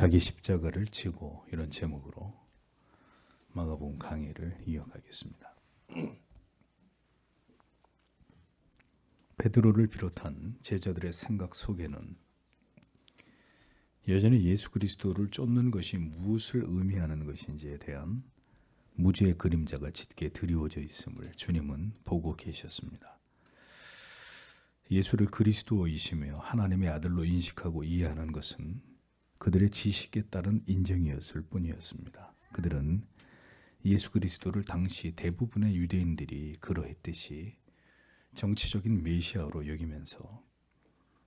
자기 십자가를 지고, 이런 제목으로 마가복음 강의를 이어가겠습니다. 베드로를 비롯한 제자들의 생각 속에는 여전히 예수 그리스도를 쫓는 것이 무엇을 의미하는 것인지에 대한 무죄의 그림자가 짙게 드리워져 있음을 주님은 보고 계셨습니다. 예수를 그리스도이시며 하나님의 아들로 인식하고 이해하는 것은 그들의 지식에 따른 인정이었을 뿐이었습니다. 그들은 예수 그리스도를 당시 대부분의 유대인들이 그러했듯이 정치적인 메시아로 여기면서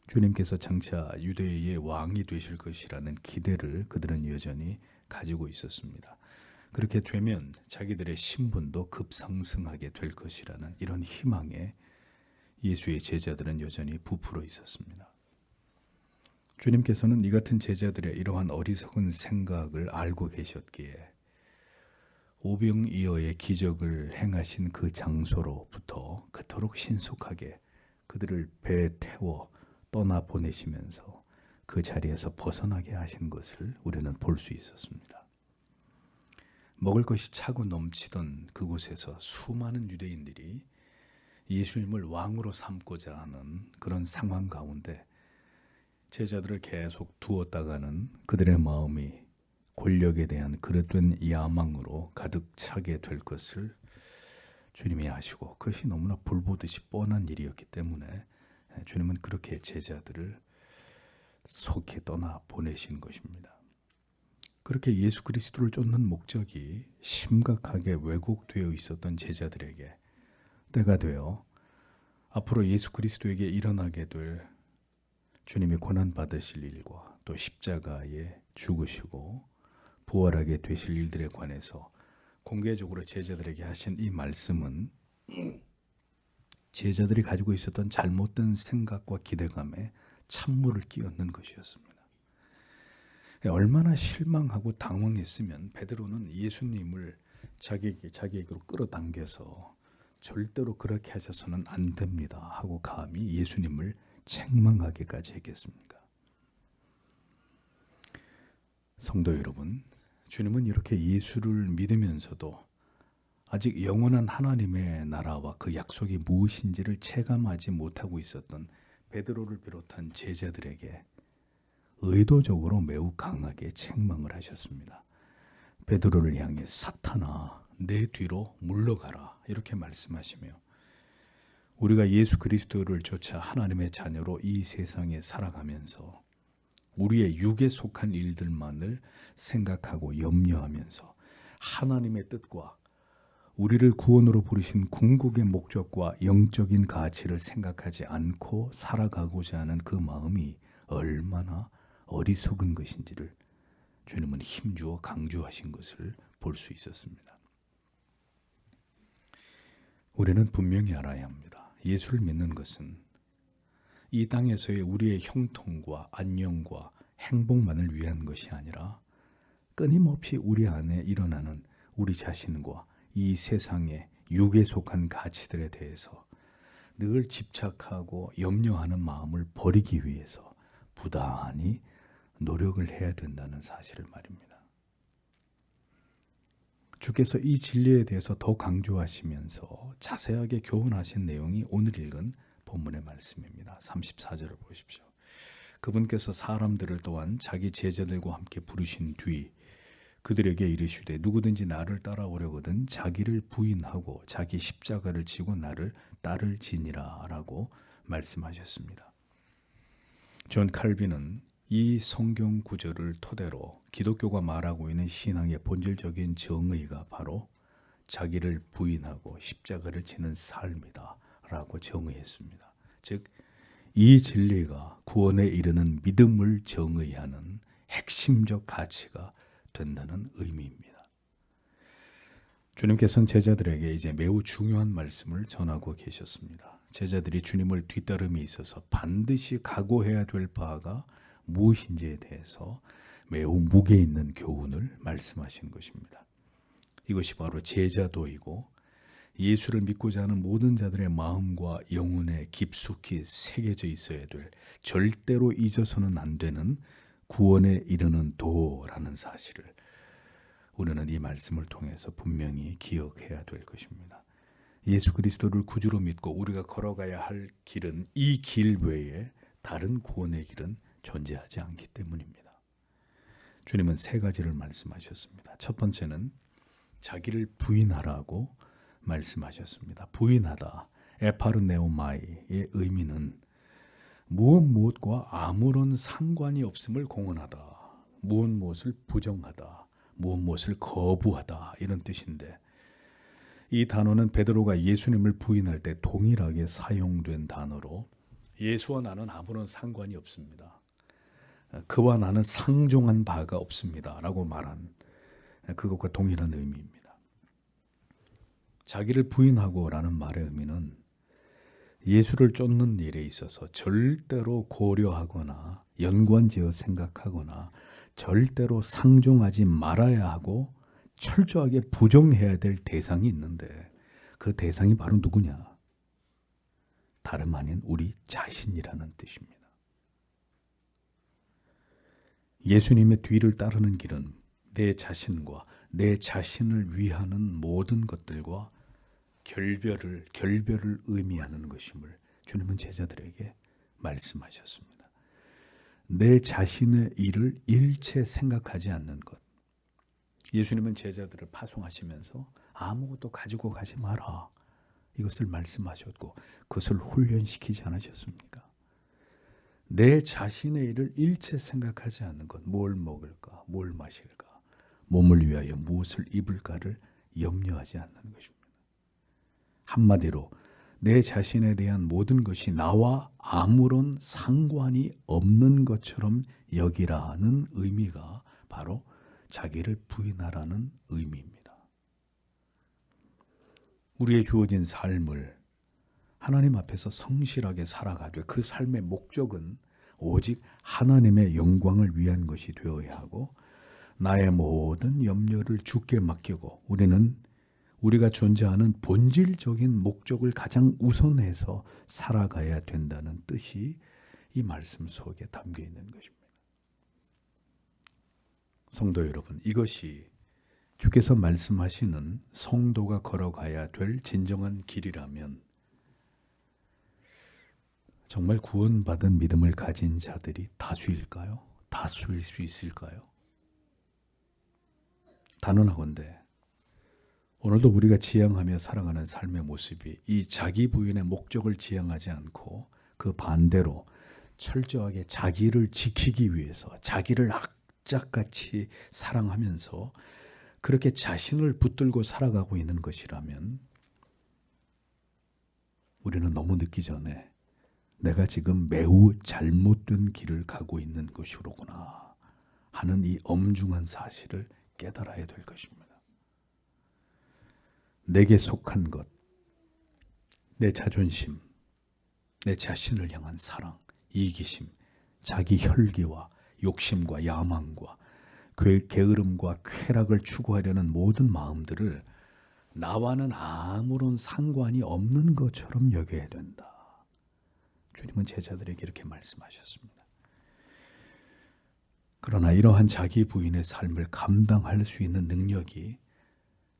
주님께서 장차 유대의 왕이 되실 것이라는 기대를 그들은 여전히 가지고 있었습니다. 그렇게 되면 자기들의 신분도 급상승하게 될 것이라는 이런 희망에 예수의 제자들은 여전히 부풀어 있었습니다. 주님께서는 이 같은 제자들의 이러한 어리석은 생각을 알고 계셨기에 오병이어의 기적을 행하신 그 장소로부터 그토록 신속하게 그들을 배에 태워 떠나보내시면서 그 자리에서 벗어나게 하신 것을 우리는 볼 수 있었습니다. 먹을 것이 차고 넘치던 그곳에서 수많은 유대인들이 예수님을 왕으로 삼고자 하는 그런 상황 가운데 제자들을 계속 두었다가는 그들의 마음이 권력에 대한 그릇된 야망으로 가득 차게 될 것을 주님이 아시고, 그것이 너무나 불보듯이 뻔한 일이었기 때문에 주님은 그렇게 제자들을 속히 떠나 보내신 것입니다. 그렇게 예수 그리스도를 쫓는 목적이 심각하게 왜곡되어 있었던 제자들에게 때가 되어 앞으로 예수 그리스도에게 일어나게 될 주님이 고난받으실 일과 또 십자가에 죽으시고 부활하게 되실 일들에 관해서 공개적으로 제자들에게 하신 이 말씀은 제자들이 가지고 있었던 잘못된 생각과 기대감에 찬물을 끼얹는 것이었습니다. 얼마나 실망하고 당황했으면 베드로는 예수님을 자기에게로 끌어당겨서 절대로 그렇게 하셔서는 안 됩니다 하고 감히 예수님을 책망하기까지 했겠습니까? 성도 여러분, 주님은 이렇게 예수를 믿으면서도 아직 영원한 하나님의 나라와 그 약속이 무엇인지를 체감하지 못하고 있었던 베드로를 비롯한 제자들에게 의도적으로 매우 강하게 책망을 하셨습니다. 베드로를 향해 사탄아, 내 뒤로 물러가라 이렇게 말씀하시며, 우리가 예수 그리스도를 쫓아 하나님의 자녀로 이 세상에 살아가면서 우리의 육에 속한 일들만을 생각하고 염려하면서 하나님의 뜻과 우리를 구원으로 부르신 궁극의 목적과 영적인 가치를 생각하지 않고 살아가고자 하는 그 마음이 얼마나 어리석은 것인지를 주님은 힘주어 강조하신 것을 볼 수 있었습니다. 우리는 분명히 알아야 합니다. 예수를 믿는 것은 이 땅에서의 우리의 형통과 안녕과 행복만을 위한 것이 아니라 끊임없이 우리 안에 일어나는 우리 자신과 이 세상의 육에 속한 가치들에 대해서 늘 집착하고 염려하는 마음을 버리기 위해서 부단히 노력을 해야 된다는 사실을 말입니다. 주께서 이 진리에 대해서 더 강조하시면서 자세하게 교훈하신 내용이 오늘 읽은 본문의 말씀입니다. 34절을 보십시오. 그분께서 사람들을 또한 자기 제자들과 함께 부르신 뒤 그들에게 이르시되 누구든지 나를 따라오려거든 자기를 부인하고 자기 십자가를 지고 나를 따를지니라 라고 말씀하셨습니다. 존 칼빈은 이 성경 구절을 토대로 기독교가 말하고 있는 신앙의 본질적인 정의가 바로 자기를 부인하고 십자가를 지는 삶이다 라고 정의했습니다. 즉, 이 진리가 구원에 이르는 믿음을 정의하는 핵심적 가치가 된다는 의미입니다. 주님께서는 제자들에게 이제 매우 중요한 말씀을 전하고 계셨습니다. 제자들이 주님을 뒤따름에 있어서 반드시 각오해야 될 바가 무엇인지에 대해서 매우 무게 있는 교훈을 말씀하신 것입니다. 이것이 바로 제자도이고 예수를 믿고자 하는 모든 자들의 마음과 영혼에 깊숙이 새겨져 있어야 될, 절대로 잊어서는 안 되는 구원에 이르는 도 하는 사실을 우리는 이 말씀을 통해서 분명히 기억해야 될 것입니다. 예수 그리스도를 구주로 믿고 우리가 걸어가야 할 길은 이 길 외에 다른 구원의 길은 존재하지 않기 때문입니다. 주님은 세 가지를 말씀하셨습니다. 첫 번째는 자기를 부인하라고 말씀하셨습니다. 부인하다, 에파르네오마이의 의미는 무엇과 아무런 상관이 없음을 공언하다, 무엇을 부정하다, 무엇을 거부하다, 이런 뜻인데, 이 단어는 베드로가 예수님을 부인할 때 동일하게 사용된 단어로 예수와 나는 아무런 상관이 없습니다. 그와 나는 상종한 바가 없습니다 라고 말한 그것과 동일한 의미입니다. 자기를 부인하고 라는 말의 의미는 예수를 쫓는 일에 있어서 절대로 고려하거나 연관지어 생각하거나 절대로 상종하지 말아야 하고 철저하게 부정해야 될 대상이 있는데, 그 대상이 바로 누구냐? 다름 아닌 우리 자신이라는 뜻입니다. 예수님의 뒤를 따르는 길은 내 자신과 내 자신을 위하는 모든 것들과 결별을 의미하는 것임을 주님은 제자들에게 말씀하셨습니다. 내 자신의 일을 일체 생각하지 않는 것. 예수님은 제자들을 파송하시면서 아무것도 가지고 가지 마라, 이것을 말씀하셨고 그것을 훈련시키지 않으셨습니까? 내 자신의 일을 일체 생각하지 않는 것, 뭘 먹을까, 뭘 마실까, 몸을 위하여 무엇을 입을까를 염려하지 않는 것입니다. 한마디로 내 자신에 대한 모든 것이 나와 아무런 상관이 없는 것처럼 여기라는 의미가 바로 자기를 부인하라는 의미입니다. 우리의 주어진 삶을 하나님 앞에서 성실하게 살아가되 그 삶의 목적은 오직 하나님의 영광을 위한 것이 되어야 하고, 나의 모든 염려를 주께 맡기고 우리가 존재하는 본질적인 목적을 가장 우선해서 살아가야 된다는 뜻이 이 말씀 속에 담겨 있는 것입니다. 성도 여러분, 이것이 주께서 말씀하시는 성도가 걸어가야 될 진정한 길이라면 정말 구원받은 믿음을 가진 자들이 다수일까요? 다수일 수 있을까요? 단언하건대 오늘도 우리가 지향하며 살아가는 삶의 모습이 이 자기 부인의 목적을 지향하지 않고 그 반대로 철저하게 자기를 지키기 위해서 자기를 악착같이 사랑하면서 그렇게 자신을 붙들고 살아가고 있는 것이라면 우리는 너무 늦기 전에 내가 지금 매우 잘못된 길을 가고 있는 것이로구나 하는 이 엄중한 사실을 깨달아야 될 것입니다. 내게 속한 것, 내 자존심, 내 자신을 향한 사랑, 이기심, 자기 혈기와 욕심과 야망과 게으름과 쾌락을 추구하려는 모든 마음들을 나와는 아무런 상관이 없는 것처럼 여겨야 된다. 주님은 제자들에게 이렇게 말씀하셨습니다. 그러나 이러한 자기 부인의 삶을 감당할 수 있는 능력이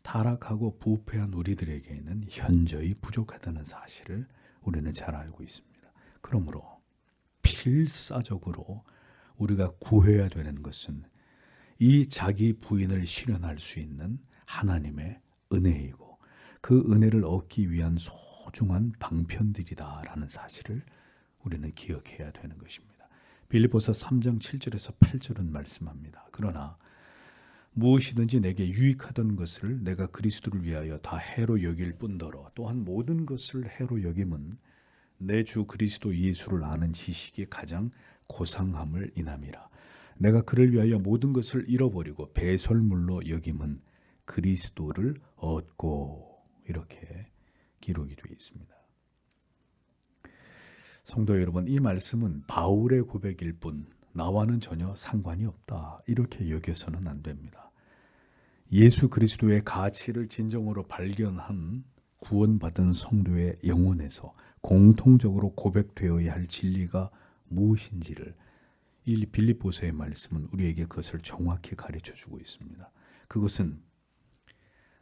타락하고 부패한 우리들에게는 현저히 부족하다는 사실을 우리는 잘 알고 있습니다. 그러므로 필사적으로 우리가 구해야 되는 것은 이 자기 부인을 실현할 수 있는 하나님의 은혜이고 그 은혜를 얻기 위한 소중한 방편들이다라는 사실을 우리는 기억해야 되는 것입니다. 빌립보서 3장 7절에서 8절은 말씀합니다. 그러나 무엇이든지 내게 유익하던 것을 내가 그리스도를 위하여 다 해로 여길 뿐더러 또한 모든 것을 해로 여김은 내 주 그리스도 예수를 아는 지식이 가장 고상함을 인함이라. 내가 그를 위하여 모든 것을 잃어버리고 배설물로 여김은 그리스도를 얻고, 이렇게 기록이 되어 있습니다. 성도 여러분, 이 말씀은 바울의 고백일 뿐 나와는 전혀 상관이 없다, 이렇게 여겨서는 안 됩니다. 예수 그리스도의 가치를 진정으로 발견한 구원받은 성도의 영혼에서 공통적으로 고백되어야 할 진리가 무엇인지를 이 빌립보서의 말씀은 우리에게 그것을 정확히 가르쳐주고 있습니다. 그것은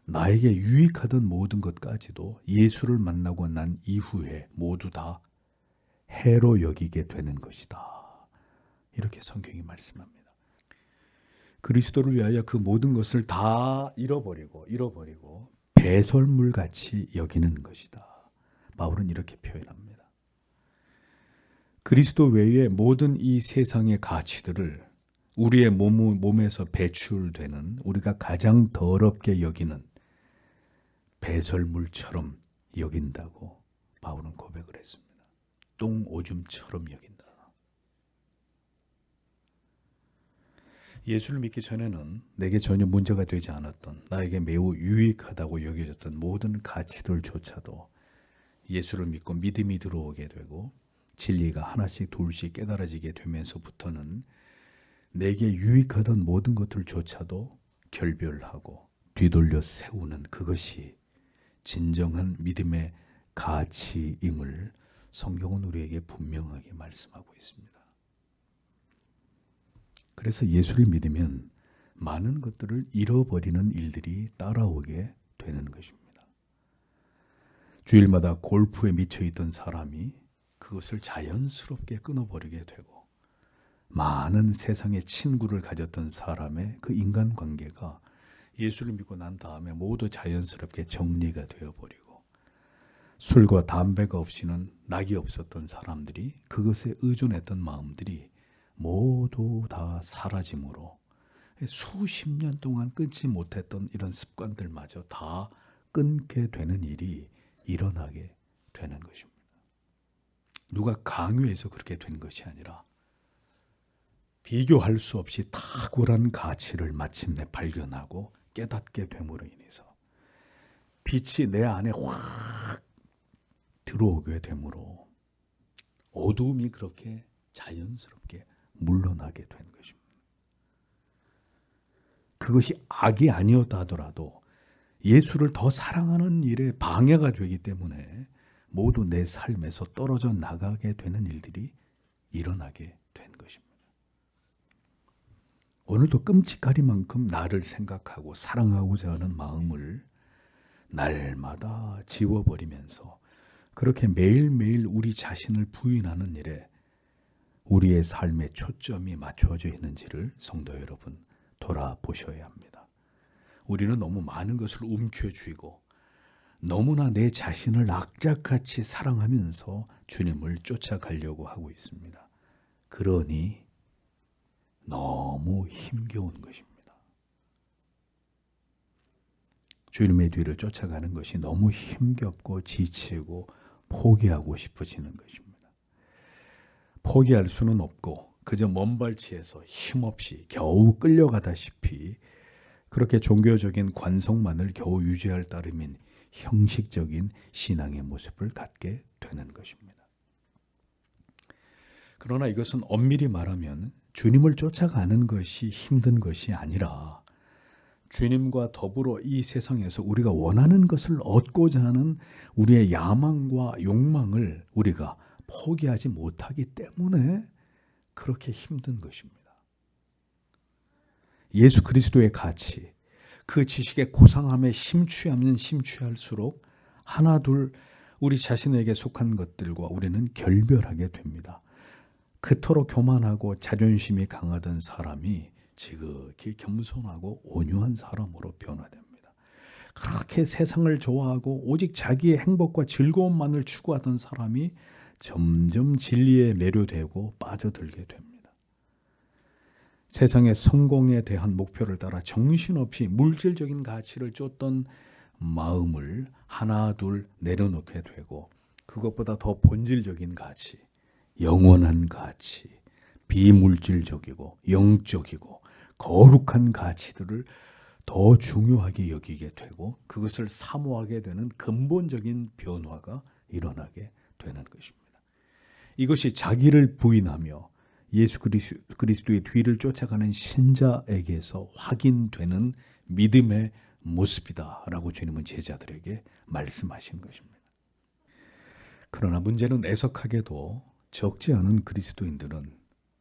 나에게 유익하던 모든 것까지도 예수를 만나고 난 이후에 모두 다 해로 여기게 되는 것이다. 이렇게 성경이 말씀합니다. 그리스도를 위하여 그 모든 것을 다 잃어버리고 배설물같이 여기는 것이다. 바울은 이렇게 표현합니다. 그리스도 외에 모든 이 세상의 가치들을 우리의 몸에서 배출되는 우리가 가장 더럽게 여기는 배설물처럼 여긴다고 바울은 고백을 했습니다. 똥 오줌처럼 여긴다. 예수를 믿기 전에는 내게 전혀 문제가 되지 않았던, 나에게 매우 유익하다고 여겨졌던 모든 가치들조차도 예수를 믿고 믿음이 들어오게 되고 진리가 하나씩 둘씩 깨달아지게 되면서부터는 내게 유익하던 모든 것들조차도 결별하고 뒤돌려 세우는 그것이 진정한 믿음의 가치임을 성경은 우리에게 분명하게 말씀하고 있습니다. 그래서 예수를 믿으면 많은 것들을 잃어버리는 일들이 따라오게 되는 것입니다. 주일마다 골프에 미쳐있던 사람이 그것을 자연스럽게 끊어버리게 되고, 많은 세상의 친구를 가졌던 사람의 그 인간관계가 예수를 믿고 난 다음에 모두 자연스럽게 정리가 되어버리고, 술과 담배가 없이는 낙이 없었던 사람들이 그것에 의존했던 마음들이 모두 다 사라짐으로 수십 년 동안 끊지 못했던 이런 습관들마저 다 끊게 되는 일이 일어나게 되는 것입니다. 누가 강요해서 그렇게 된 것이 아니라 비교할 수 없이 탁월한 가치를 마침내 발견하고 깨닫게 됨으로 인해서 빛이 내 안에 확 들어오게 되므로 어두움이 그렇게 자연스럽게 물러나게 된 것입니다. 그것이 악이 아니었다 하더라도 예수를 더 사랑하는 일에 방해가 되기 때문에 모두 내 삶에서 떨어져 나가게 되는 일들이 일어나게 된 것입니다. 오늘도 끔찍하리만큼 나를 생각하고 사랑하고자 하는 마음을 날마다 지워버리면서 그렇게 매일매일 우리 자신을 부인하는 일에 우리의 삶의 초점이 맞춰져 있는지를 성도 여러분 돌아보셔야 합니다. 우리는 너무 많은 것을 움켜쥐고 너무나 내 자신을 악착같이 사랑하면서 주님을 쫓아가려고 하고 있습니다. 그러니 너무 힘겨운 것입니다. 주님의 뒤를 쫓아가는 것이 너무 힘겹고 지치고 포기하고 싶어지는 것입니다. 포기할 수는 없고 그저 먼발치에서 힘없이 겨우 끌려가다시피 그렇게 종교적인 관성만을 겨우 유지할 따름인 형식적인 신앙의 모습을 갖게 되는 것입니다. 그러나 이것은 엄밀히 말하면 주님을 쫓아가는 것이 힘든 것이 아니라 주님과 더불어 이 세상에서 우리가 원하는 것을 얻고자 하는 우리의 야망과 욕망을 우리가 포기하지 못하기 때문에 그렇게 힘든 것입니다. 예수 그리스도의 가치, 그 지식의 고상함에 심취하면 심취할수록 하나둘 우리 자신에게 속한 것들과 우리는 결별하게 됩니다. 그토록 교만하고 자존심이 강하던 사람이 지극히 겸손하고 온유한 사람으로 변화됩니다. 그렇게 세상을 좋아하고 오직 자기의 행복과 즐거움만을 추구하던 사람이 점점 진리에 매료되고 빠져들게 됩니다. 세상의 성공에 대한 목표를 따라 정신없이 물질적인 가치를 쫓던 마음을 하나 둘 내려놓게 되고 그것보다 더 본질적인 가치, 영원한 가치, 비물질적이고 영적이고 거룩한 가치들을 더 중요하게 여기게 되고 그것을 사모하게 되는 근본적인 변화가 일어나게 되는 것입니다. 이것이 자기를 부인하며 예수 그리스도의 뒤를 쫓아가는 신자에게서 확인되는 믿음의 모습이다라고 주님은 제자들에게 말씀하신 것입니다. 그러나 문제는 애석하게도 적지 않은 그리스도인들은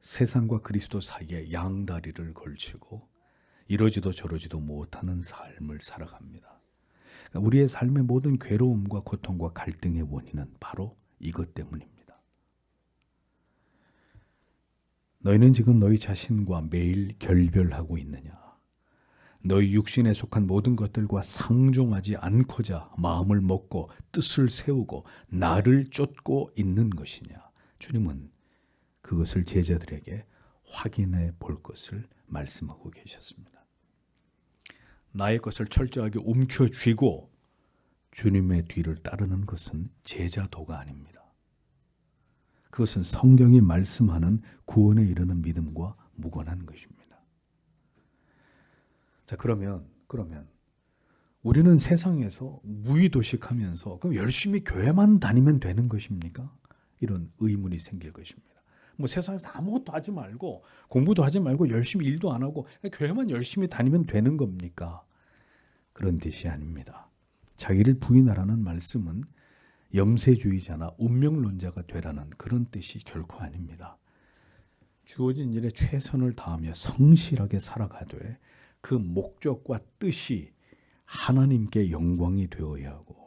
세상과 그리스도 사이에 양다리를 걸치고 이러지도 저러지도 못하는 삶을 살아갑니다. 그러니까 우리의 삶의 모든 괴로움과 고통과 갈등의 원인은 바로 이것 때문입니다. 너희는 지금 너희 자신과 매일 결별하고 있느냐? 너희 육신에 속한 모든 것들과 상종하지 않고자 마음을 먹고 뜻을 세우고 나를 쫓고 있는 것이냐? 주님은 그것을 제자들에게 확인해 볼 것을 말씀하고 계셨습니다. 나의 것을 철저하게 움켜쥐고 주님의 뒤를 따르는 것은 제자도가 아닙니다. 그것은 성경이 말씀하는 구원에 이르는 믿음과 무관한 것입니다. 자, 그러면 우리는 세상에서 무의도식하면서 그럼 열심히 교회만 다니면 되는 것입니까? 이런 의문이 생길 것입니다. 뭐 세상에서 아무것도 하지 말고 공부도 하지 말고 열심히 일도 안 하고 교회만 열심히 다니면 되는 겁니까? 그런 뜻이 아닙니다. 자기를 부인하라는 말씀은 염세주의자나 운명론자가 되라는 그런 뜻이 결코 아닙니다. 주어진 일에 최선을 다하며 성실하게 살아가되 그 목적과 뜻이 하나님께 영광이 되어야 하고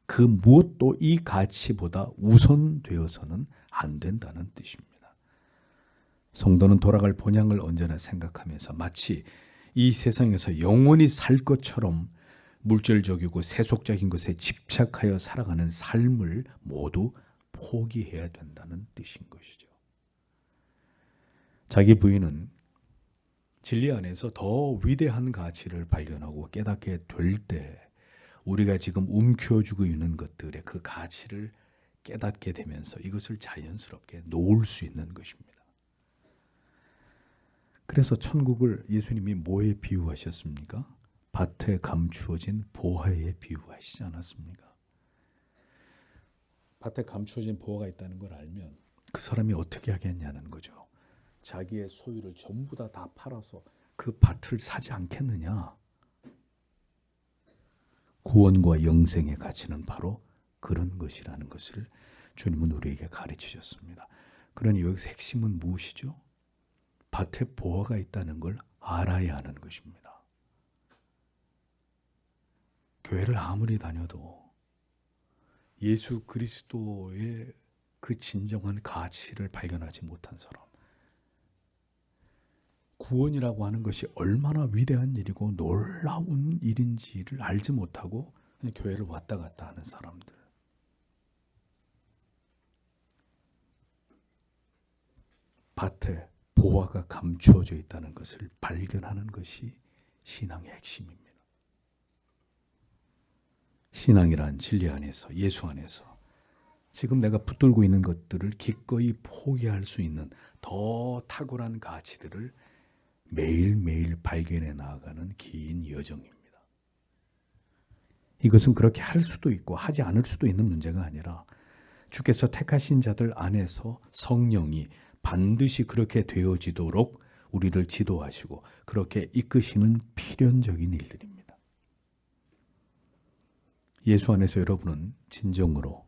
그 무엇도 이 가치보다 우선되어서는 안 된다는 뜻입니다. 성도는 돌아갈 본향을 언제나 생각하면서 마치 이 세상에서 영원히 살 것처럼 물질적이고 세속적인 것에 집착하여 살아가는 삶을 모두 포기해야 된다는 뜻인 것이죠. 자기 부인은 진리 안에서 더 위대한 가치를 발견하고 깨닫게 될 때 우리가 지금 움켜쥐고 있는 것들의 그 가치를 깨닫게 되면서 이것을 자연스럽게 놓을 수 있는 것입니다. 그래서 천국을 예수님이 뭐에 비유하셨습니까? 밭에 감추어진 보화에 비유하시지 않았습니까? 밭에 감추어진 보화가 있다는 걸 알면 그 사람이 어떻게 하겠냐는 거죠. 자기의 소유를 전부 다 팔아서 그 밭을 사지 않겠느냐? 구원과 영생의 가치는 바로 그런 것이라는 것을 주님은 우리에게 가르치셨습니다. 그러니 여기서 핵심은 무엇이죠? 밭에 보화가 있다는 걸 알아야 하는 것입니다. 교회를 아무리 다녀도 예수 그리스도의 그 진정한 가치를 발견하지 못한 사람, 구원이라고 하는 것이 얼마나 위대한 일이고 놀라운 일인지를 알지 못하고 그냥 교회를 왔다 갔다 하는 사람들. 밭에 보화가 감추어져 있다는 것을 발견하는 것이 신앙의 핵심입니다. 신앙이란 진리 안에서, 예수 안에서 지금 내가 붙들고 있는 것들을 기꺼이 포기할 수 있는 더 탁월한 가치들을 매일매일 발견해 나아가는 긴 여정입니다. 이것은 그렇게 할 수도 있고 하지 않을 수도 있는 문제가 아니라 주께서 택하신 자들 안에서 성령이 반드시 그렇게 되어지도록 우리를 지도하시고 그렇게 이끄시는 필연적인 일들입니다. 예수 안에서 여러분은 진정으로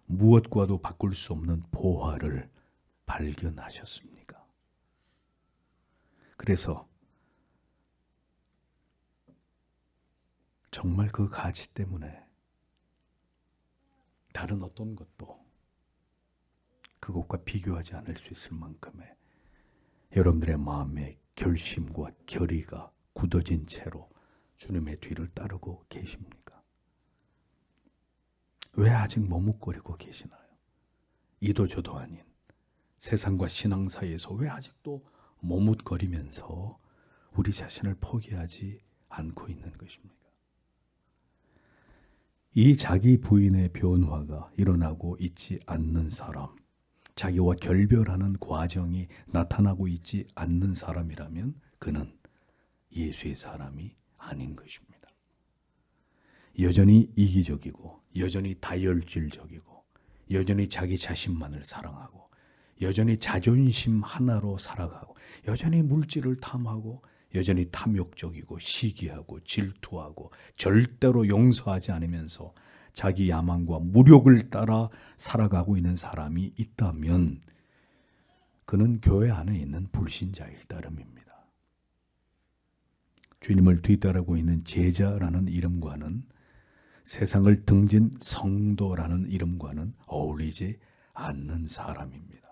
무엇과도 바꿀 수 없는 보화를 발견하셨습니까? 그래서 정말 그 가치 때문에 다른 어떤 것도 그것과 비교하지 않을 수 있을 만큼의 여러분들의 마음의 결심과 결의가 굳어진 채로 주님의 뒤를 따르고 계십니까? 왜 아직 머뭇거리고 계시나요? 이도 저도 아닌 세상과 신앙 사이에서 왜 아직도 머뭇거리면서 우리 자신을 포기하지 않고 있는 것입니까? 이 자기 부인의 변화가 일어나고 있지 않는 사람, 자기와 결별하는 과정이 나타나고 있지 않는 사람이라면 그는 예수의 사람이 아닌 것입니다. 여전히 이기적이고 여전히 다혈질적이고 여전히 자기 자신만을 사랑하고 여전히 자존심 하나로 살아가고 여전히 물질을 탐하고 여전히 탐욕적이고 시기하고 질투하고 절대로 용서하지 않으면서 자기 야망과 무력을 따라 살아가고 있는 사람이 있다면 그는 교회 안에 있는 불신자일 따름입니다. 주님을 뒤따르고 있는 제자라는 이름과는, 세상을 등진 성도라는 이름과는 어울리지 않는 사람입니다.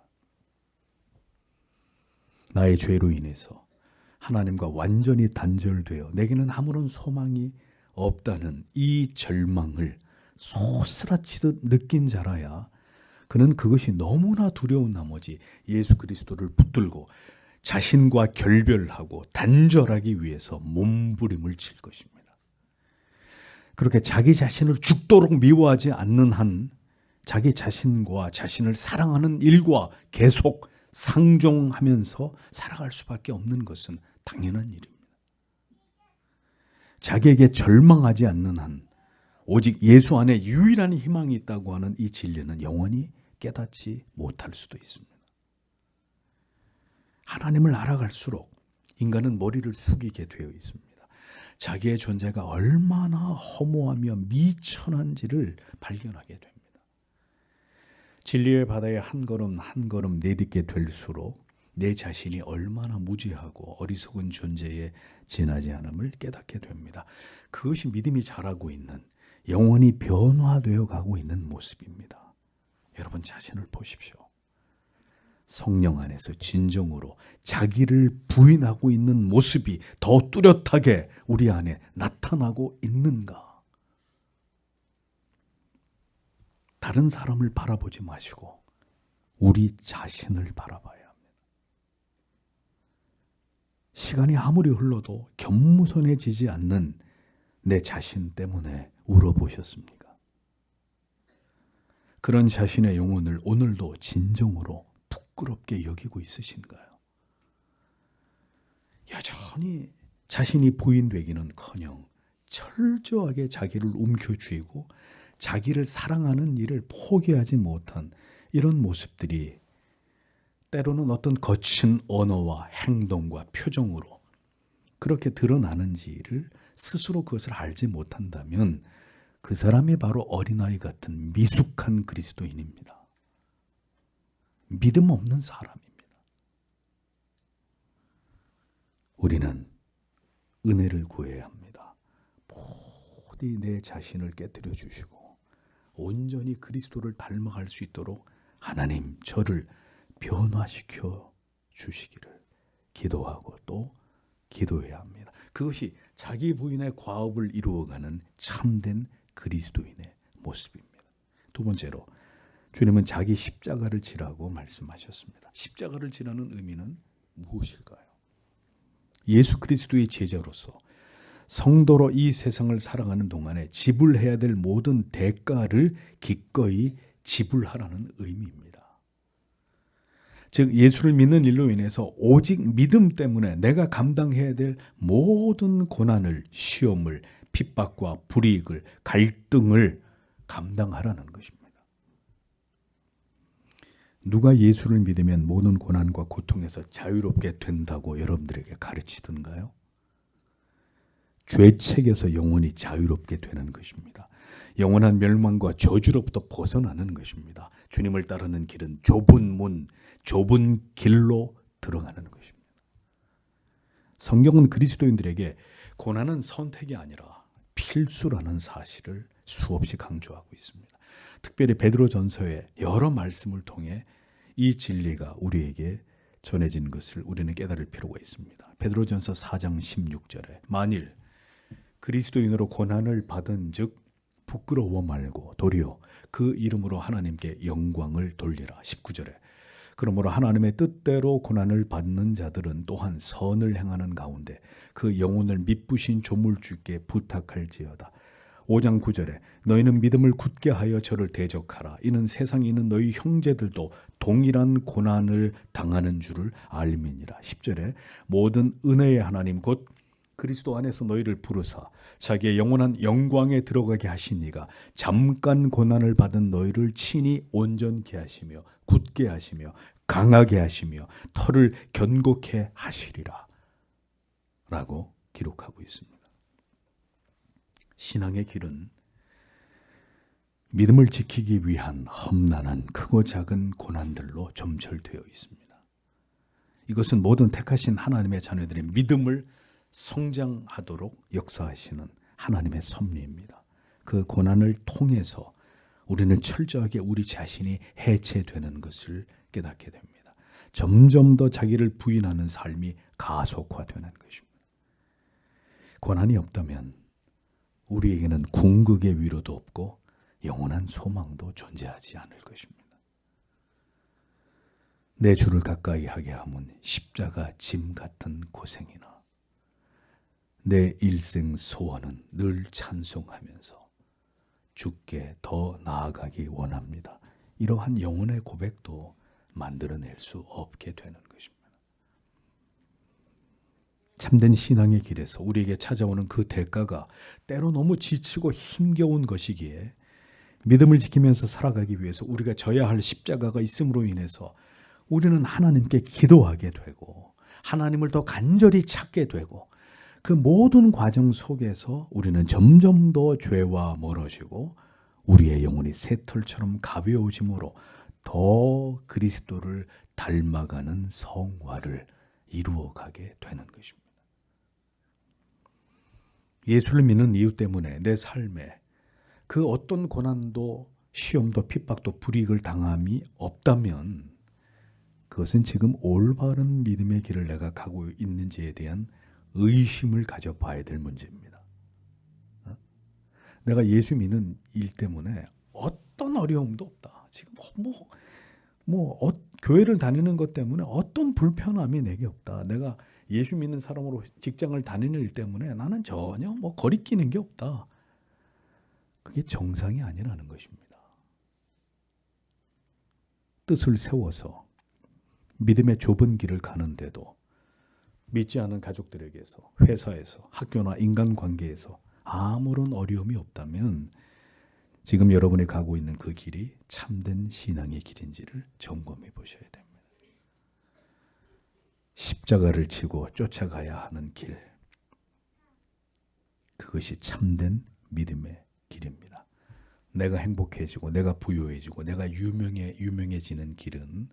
나의 죄로 인해서 하나님과 완전히 단절되어 내게는 아무런 소망이 없다는 이 절망을 소스라치듯 느낀 자라야 그는 그것이 너무나 두려운 나머지 예수 그리스도를 붙들고 자신과 결별하고 단절하기 위해서 몸부림을 칠 것입니다. 그렇게 자기 자신을 죽도록 미워하지 않는 한 자기 자신과 자신을 사랑하는 일과 계속 상종하면서 살아갈 수밖에 없는 것은 당연한 일입니다. 자기에게 절망하지 않는 한 오직 예수 안에 유일한 희망이 있다고 하는 이 진리는 영원히 깨닫지 못할 수도 있습니다. 하나님을 알아갈수록 인간은 머리를 숙이게 되어 있습니다. 자기의 존재가 얼마나 허무하며 미천한지를 발견하게 됩니다. 진리의 바다에 한 걸음 한 걸음 내딛게 될수록 내 자신이 얼마나 무지하고 어리석은 존재에 지나지 않음을 깨닫게 됩니다. 그것이 믿음이 자라고 있는, 영원히 변화되어 가고 있는 모습입니다. 여러분 자신을 보십시오. 성령 안에서 진정으로 자기를 부인하고 있는 모습이 더 뚜렷하게 우리 안에 나타나고 있는가? 다른 사람을 바라보지 마시고 우리 자신을 바라봐야 합니다. 시간이 아무리 흘러도 겸손해지지 않는 내 자신 때문에 울어보셨습니까? 그런 자신의 영혼을 오늘도 진정으로 부끄럽게 여기고 있으신가요? 여전히 자신이 부인되기는커녕 철저하게 자기를 움켜쥐고 자기를 사랑하는 일을 포기하지 못한 이런 모습들이 때로는 어떤 거친 언어와 행동과 표정으로 그렇게 드러나는지를 스스로 그것을 알지 못한다면 그 사람이 바로 어린아이 같은 미숙한 그리스도인입니다. 믿음 없는 사람입니다. 우리는 은혜를 구해야 합니다. 부디 내 자신을 깨뜨려 주시고 온전히 그리스도를 닮아갈 수 있도록 하나님 저를 변화시켜 주시기를 기도하고 또 기도해야 합니다. 그것이 자기 부인의 과업을 이루어가는 참된 그리스도인의 모습입니다. 두 번째로 주님은 자기 십자가를 지라고 말씀하셨습니다. 십자가를 지라는 의미는 무엇일까요? 예수 그리스도의 제자로서 성도로 이 세상을 살아가는 동안에 지불해야 될 모든 대가를 기꺼이 지불하라는 의미입니다. 즉 예수를 믿는 일로 인해서 오직 믿음 때문에 내가 감당해야 될 모든 고난을, 시험을, 핍박과 불이익을, 갈등을 감당하라는 것입니다. 누가 예수를 믿으면 모든 고난과 고통에서 자유롭게 된다고 여러분들에게 가르치던가요? 죄책에서 영원히 자유롭게 되는 것입니다. 영원한 멸망과 저주로부터 벗어나는 것입니다. 주님을 따르는 길은 좁은 문, 좁은 길로 들어가는 것입니다. 성경은 그리스도인들에게 고난은 선택이 아니라 필수라는 사실을 수없이 강조하고 있습니다. 특별히 베드로전서의 여러 말씀을 통해 이 진리가 우리에게 전해진 것을 우리는 깨달을 필요가 있습니다. 베드로전서 4장 16절에 만일 그리스도인으로 고난을 받은 즉 부끄러워 말고 도리어 그 이름으로 하나님께 영광을 돌리라. 19절에 그러므로 하나님의 뜻대로 고난을 받는 자들은 또한 선을 행하는 가운데 그 영혼을 미쁘신 조물주께 부탁할지어다. 5장 9절에 너희는 믿음을 굳게 하여 저를 대적하라. 이는 세상에 있는 너희 형제들도 동일한 고난을 당하는 줄을 알미니라. 10절에 모든 은혜의 하나님 곧 그리스도 안에서 너희를 부르사 자기의 영원한 영광에 들어가게 하신 이가 잠깐 고난을 받은 너희를 친히 온전케 하시며 굳게 하시며 강하게 하시며 터를 견고케 하시리라 라고 기록하고 있습니다. 신앙의 길은 믿음을 지키기 위한 험난한 크고 작은 고난들로 점철되어 있습니다. 이것은 모든 택하신 하나님의 자녀들의 믿음을 성장하도록 역사하시는 하나님의 섭리입니다. 그 고난을 통해서 우리는 철저하게 우리 자신이 해체되는 것을 깨닫게 됩니다. 점점 더 자기를 부인하는 삶이 가속화되는 것입니다. 고난이 없다면 우리에게는 궁극의 위로도 없고 영원한 소망도 존재하지 않을 것입니다. 내 주를 가까이 하게 하면 십자가 짐 같은 고생이나 내 일생 소원은 늘 찬송하면서 주께 더 나아가기 원합니다. 이러한 영혼의 고백도 만들어낼 수 없게 되는 것입니다. 참된 신앙의 길에서 우리에게 찾아오는 그 대가가 때로 너무 지치고 힘겨운 것이기에 믿음을 지키면서 살아가기 위해서 우리가 져야 할 십자가가 있음으로 인해서 우리는 하나님께 기도하게 되고 하나님을 더 간절히 찾게 되고 그 모든 과정 속에서 우리는 점점 더 죄와 멀어지고 우리의 영혼이 새털처럼 가벼워짐으로 더 그리스도를 닮아가는 성화를 이루어가게 되는 것입니다. 예수를 믿는 이유 때문에 내 삶에 그 어떤 고난도 시험도 핍박도 불이익을 당함이 없다면 그것은 지금 올바른 믿음의 길을 내가 가고 있는지에 대한 의심을 가져봐야 될 문제입니다. 내가 예수 믿는 일 때문에 어떤 어려움도 없다. 지금 교회를 다니는 것 때문에 어떤 불편함이 내게 없다. 내가 예수 믿는 사람으로 직장을 다니는 일 때문에 나는 전혀 거리끼는 게 없다. 그게 정상이 아니라는 것입니다. 뜻을 세워서 믿음의 좁은 길을 가는데도 믿지 않은 가족들에게서, 회사에서, 학교나 인간관계에서 아무런 어려움이 없다면 지금 여러분이 가고 있는 그 길이 참된 신앙의 길인지를 점검해 보셔야 됩니다. 십자가를 지고 쫓아가야 하는 길, 그것이 참된 믿음의 길입니다. 내가 행복해지고 내가 부유해지고 내가 유명해지는 길은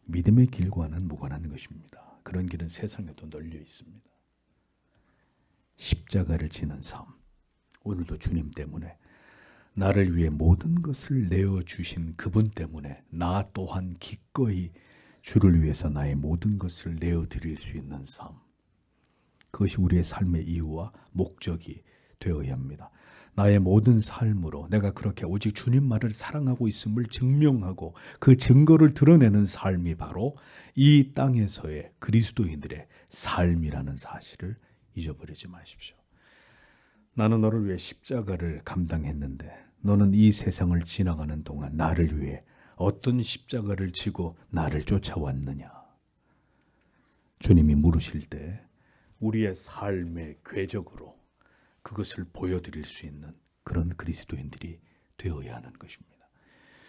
믿음의 길과는 무관한 것입니다. 그런 길은 세상에도 널려 있습니다. 십자가를 지는 삶, 오늘도 주님 때문에 나를 위해 모든 것을 내어주신 그분 때문에 나 또한 기꺼이 주를 위해서 나의 모든 것을 내어드릴 수 있는 삶, 그것이 우리의 삶의 이유와 목적이 되어야 합니다. 나의 모든 삶으로 내가 그렇게 오직 주님만을 사랑하고 있음을 증명하고 그 증거를 드러내는 삶이 바로 이 땅에서의 그리스도인들의 삶이라는 사실을 잊어버리지 마십시오. 나는 너를 위해 십자가를 감당했는데 너는 이 세상을 지나가는 동안 나를 위해 어떤 십자가를 지고 나를 쫓아왔느냐? 주님이 물으실 때 우리의 삶의 궤적으로 그것을 보여드릴 수 있는 그런 그리스도인들이 되어야 하는 것입니다.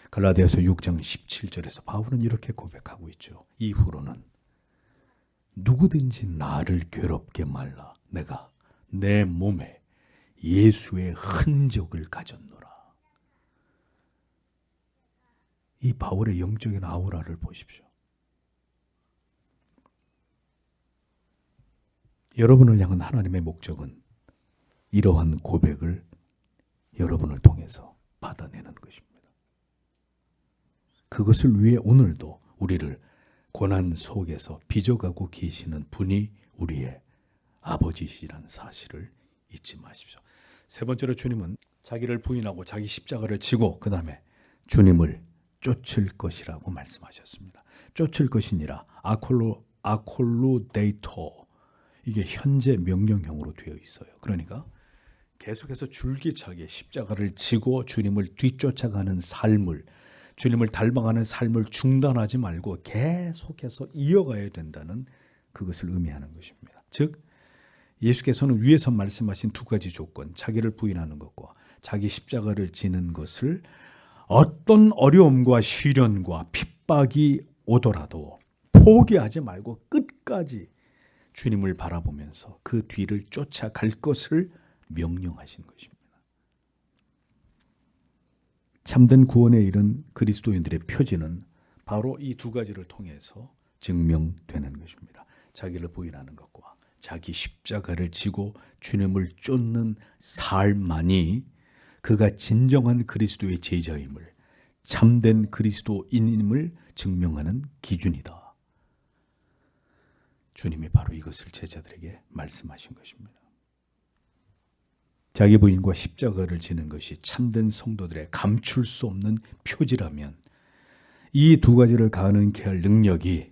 갈라디아서 6장 17절에서 바울은 이렇게 고백하고 있죠. 이후로는 누구든지 나를 괴롭게 말라. 내가 내 몸에 예수의 흔적을 가졌노라. 이 바울의 영적인 아우라를 보십시오. 여러분을 향한 하나님의 목적은 이러한 고백을 여러분을 통해서 받아내는 것입니다. 그것을 위해 오늘도 우리를 고난 속에서 빚어가고 계시는 분이 우리의 아버지시라는 사실을 잊지 마십시오. 세 번째로 주님은 자기를 부인하고 자기 십자가를 지고 그 다음에 주님을 쫓을 것이라고 말씀하셨습니다. 쫓을 것이니라 아콜루데이토, 이게 현재 명령형으로 되어 있어요. 그러니까 계속해서 줄기차게 십자가를 지고 주님을 뒤쫓아가는 삶을, 주님을 닮아가는 삶을 중단하지 말고 계속해서 이어가야 된다는 그것을 의미하는 것입니다. 즉 예수께서는 위에서 말씀하신 두 가지 조건, 자기를 부인하는 것과 자기 십자가를 지는 것을 어떤 어려움과 시련과 핍박이 오더라도 포기하지 말고 끝까지 주님을 바라보면서 그 뒤를 쫓아갈 것을 명령하신 것입니다. 참된 구원에 이른 그리스도인들의 표지는 바로 이 두 가지를 통해서 증명되는 것입니다. 자기를 부인하는 것과 자기 십자가를 지고 주님을 쫓는 삶만이 그가 진정한 그리스도의 제자임을, 참된 그리스도인임을 증명하는 기준이다. 주님이 바로 이것을 제자들에게 말씀하신 것입니다. 자기 부인과 십자가를 지는 것이 참된 성도들의 감출 수 없는 표지라면 이 두 가지를 가능케 할 능력이,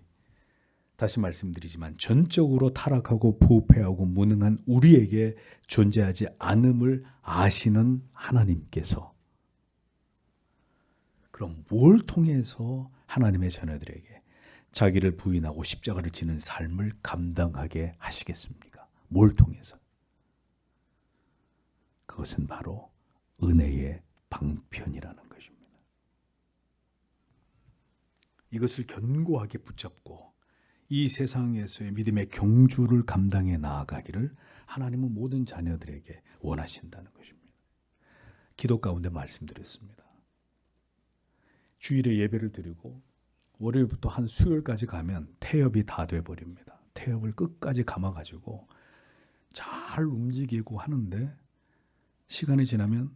다시 말씀드리지만 전적으로 타락하고 부패하고 무능한 우리에게 존재하지 않음을 아시는 하나님께서 그럼 뭘 통해서 하나님의 자녀들에게 자기를 부인하고 십자가를 지는 삶을 감당하게 하시겠습니까? 뭘 통해서? 그것은 바로 은혜의 방편이라는 것입니다. 이것을 견고하게 붙잡고 이 세상에서의 믿음의 경주를 감당해 나아가기를 하나님은 모든 자녀들에게 원하신다는 것입니다. 기도 가운데 말씀드렸습니다. 주일에 예배를 드리고 월요일부터 한 수요일까지 가면 태엽이 다 돼버립니다. 태엽을 끝까지 감아가지고 잘 움직이고 하는데 시간이 지나면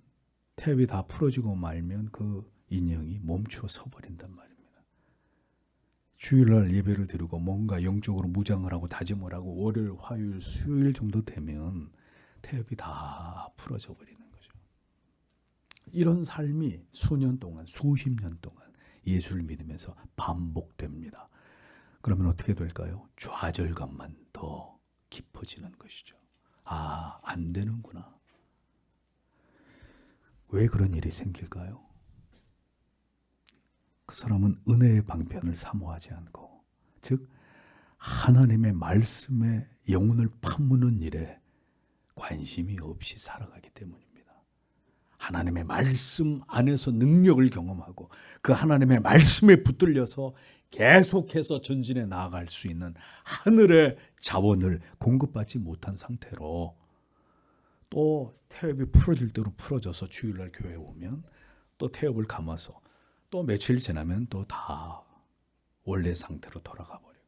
태엽이 다 풀어지고 말면 그 인형이 멈추어 서버린단 말입니다. 주일날 예배를 드리고 뭔가 영적으로 무장을 하고 다짐을 하고 월요일, 화요일, 수요일 정도 되면 태엽이 다 풀어져 버리는 거죠. 이런 삶이 수년 동안, 수십 년 동안 예수를 믿으면서 반복됩니다. 그러면 어떻게 될까요? 좌절감만 더 깊어지는 것이죠. 아, 안 되는구나. 왜 그런 일이 생길까요? 그 사람은 은혜의 방편을 사모하지 않고, 즉 하나님의 말씀에 영혼을 파무는 일에 관심이 없이 살아가기 때문입니다. 하나님의 말씀 안에서 능력을 경험하고 그 하나님의 말씀에 붙들려서 계속해서 전진해 나아갈 수 있는 하늘의 자원을 공급받지 못한 상태로 또 태엽이 풀어질 대로 풀어져서 주일날 교회에 오면 또 태엽을 감아서 또 며칠 지나면 또 다 원래 상태로 돌아가 버려요.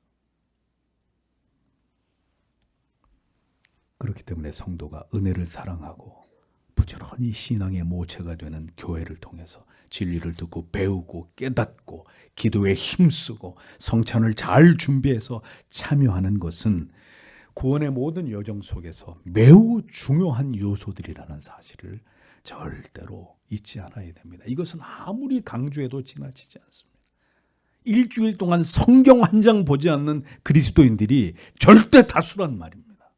그렇기 때문에 성도가 은혜를 사랑하고 부지런히 신앙의 모체가 되는 교회를 통해서 진리를 듣고 배우고 깨닫고 기도에 힘쓰고 성찬을 잘 준비해서 참여하는 것은 구원의 모든 여정 속에서 매우 중요한 요소들이라는 사실을 절대로 잊지 않아야 됩니다. 이것은 아무리 강조해도 지나치지 않습니다. 일주일 동안 성경 한 장 보지 않는 그리스도인들이 절대 다수란 말입니다.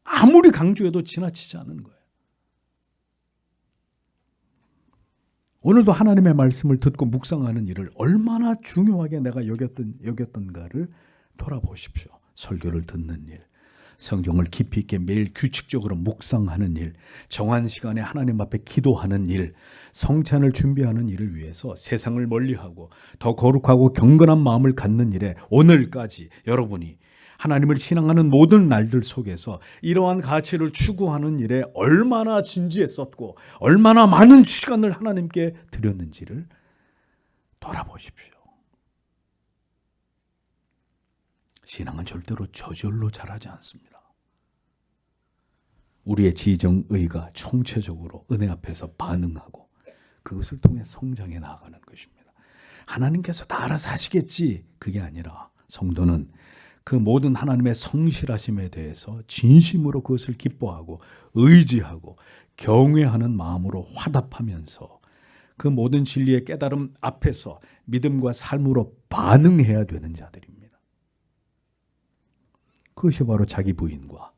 아무리 강조해도 지나치지 않은 거예요. 오늘도 하나님의 말씀을 듣고 묵상하는 일을 얼마나 중요하게 내가 여겼던가를 돌아보십시오. 설교를 듣는 일, 성경을 깊이 있게 매일 규칙적으로 묵상하는 일, 정한 시간에 하나님 앞에 기도하는 일, 성찬을 준비하는 일을 위해서 세상을 멀리하고 더 거룩하고 경건한 마음을 갖는 일에 오늘까지 여러분이 하나님을 신앙하는 모든 날들 속에서 이러한 가치를 추구하는 일에 얼마나 진지했었고 얼마나 많은 시간을 하나님께 드렸는지를 돌아보십시오. 신앙은 절대로 저절로 자라지 않습니다. 우리의 지정의가 총체적으로 은혜 앞에서 반응하고 그것을 통해 성장해 나아가는 것입니다. 하나님께서 다 알아서 하시겠지, 그게 아니라 성도는 그 모든 하나님의 성실하심에 대해서 진심으로 그것을 기뻐하고 의지하고 경외하는 마음으로 화답하면서 그 모든 진리의 깨달음 앞에서 믿음과 삶으로 반응해야 되는 자들입니다. 그것이 바로 자기 부인과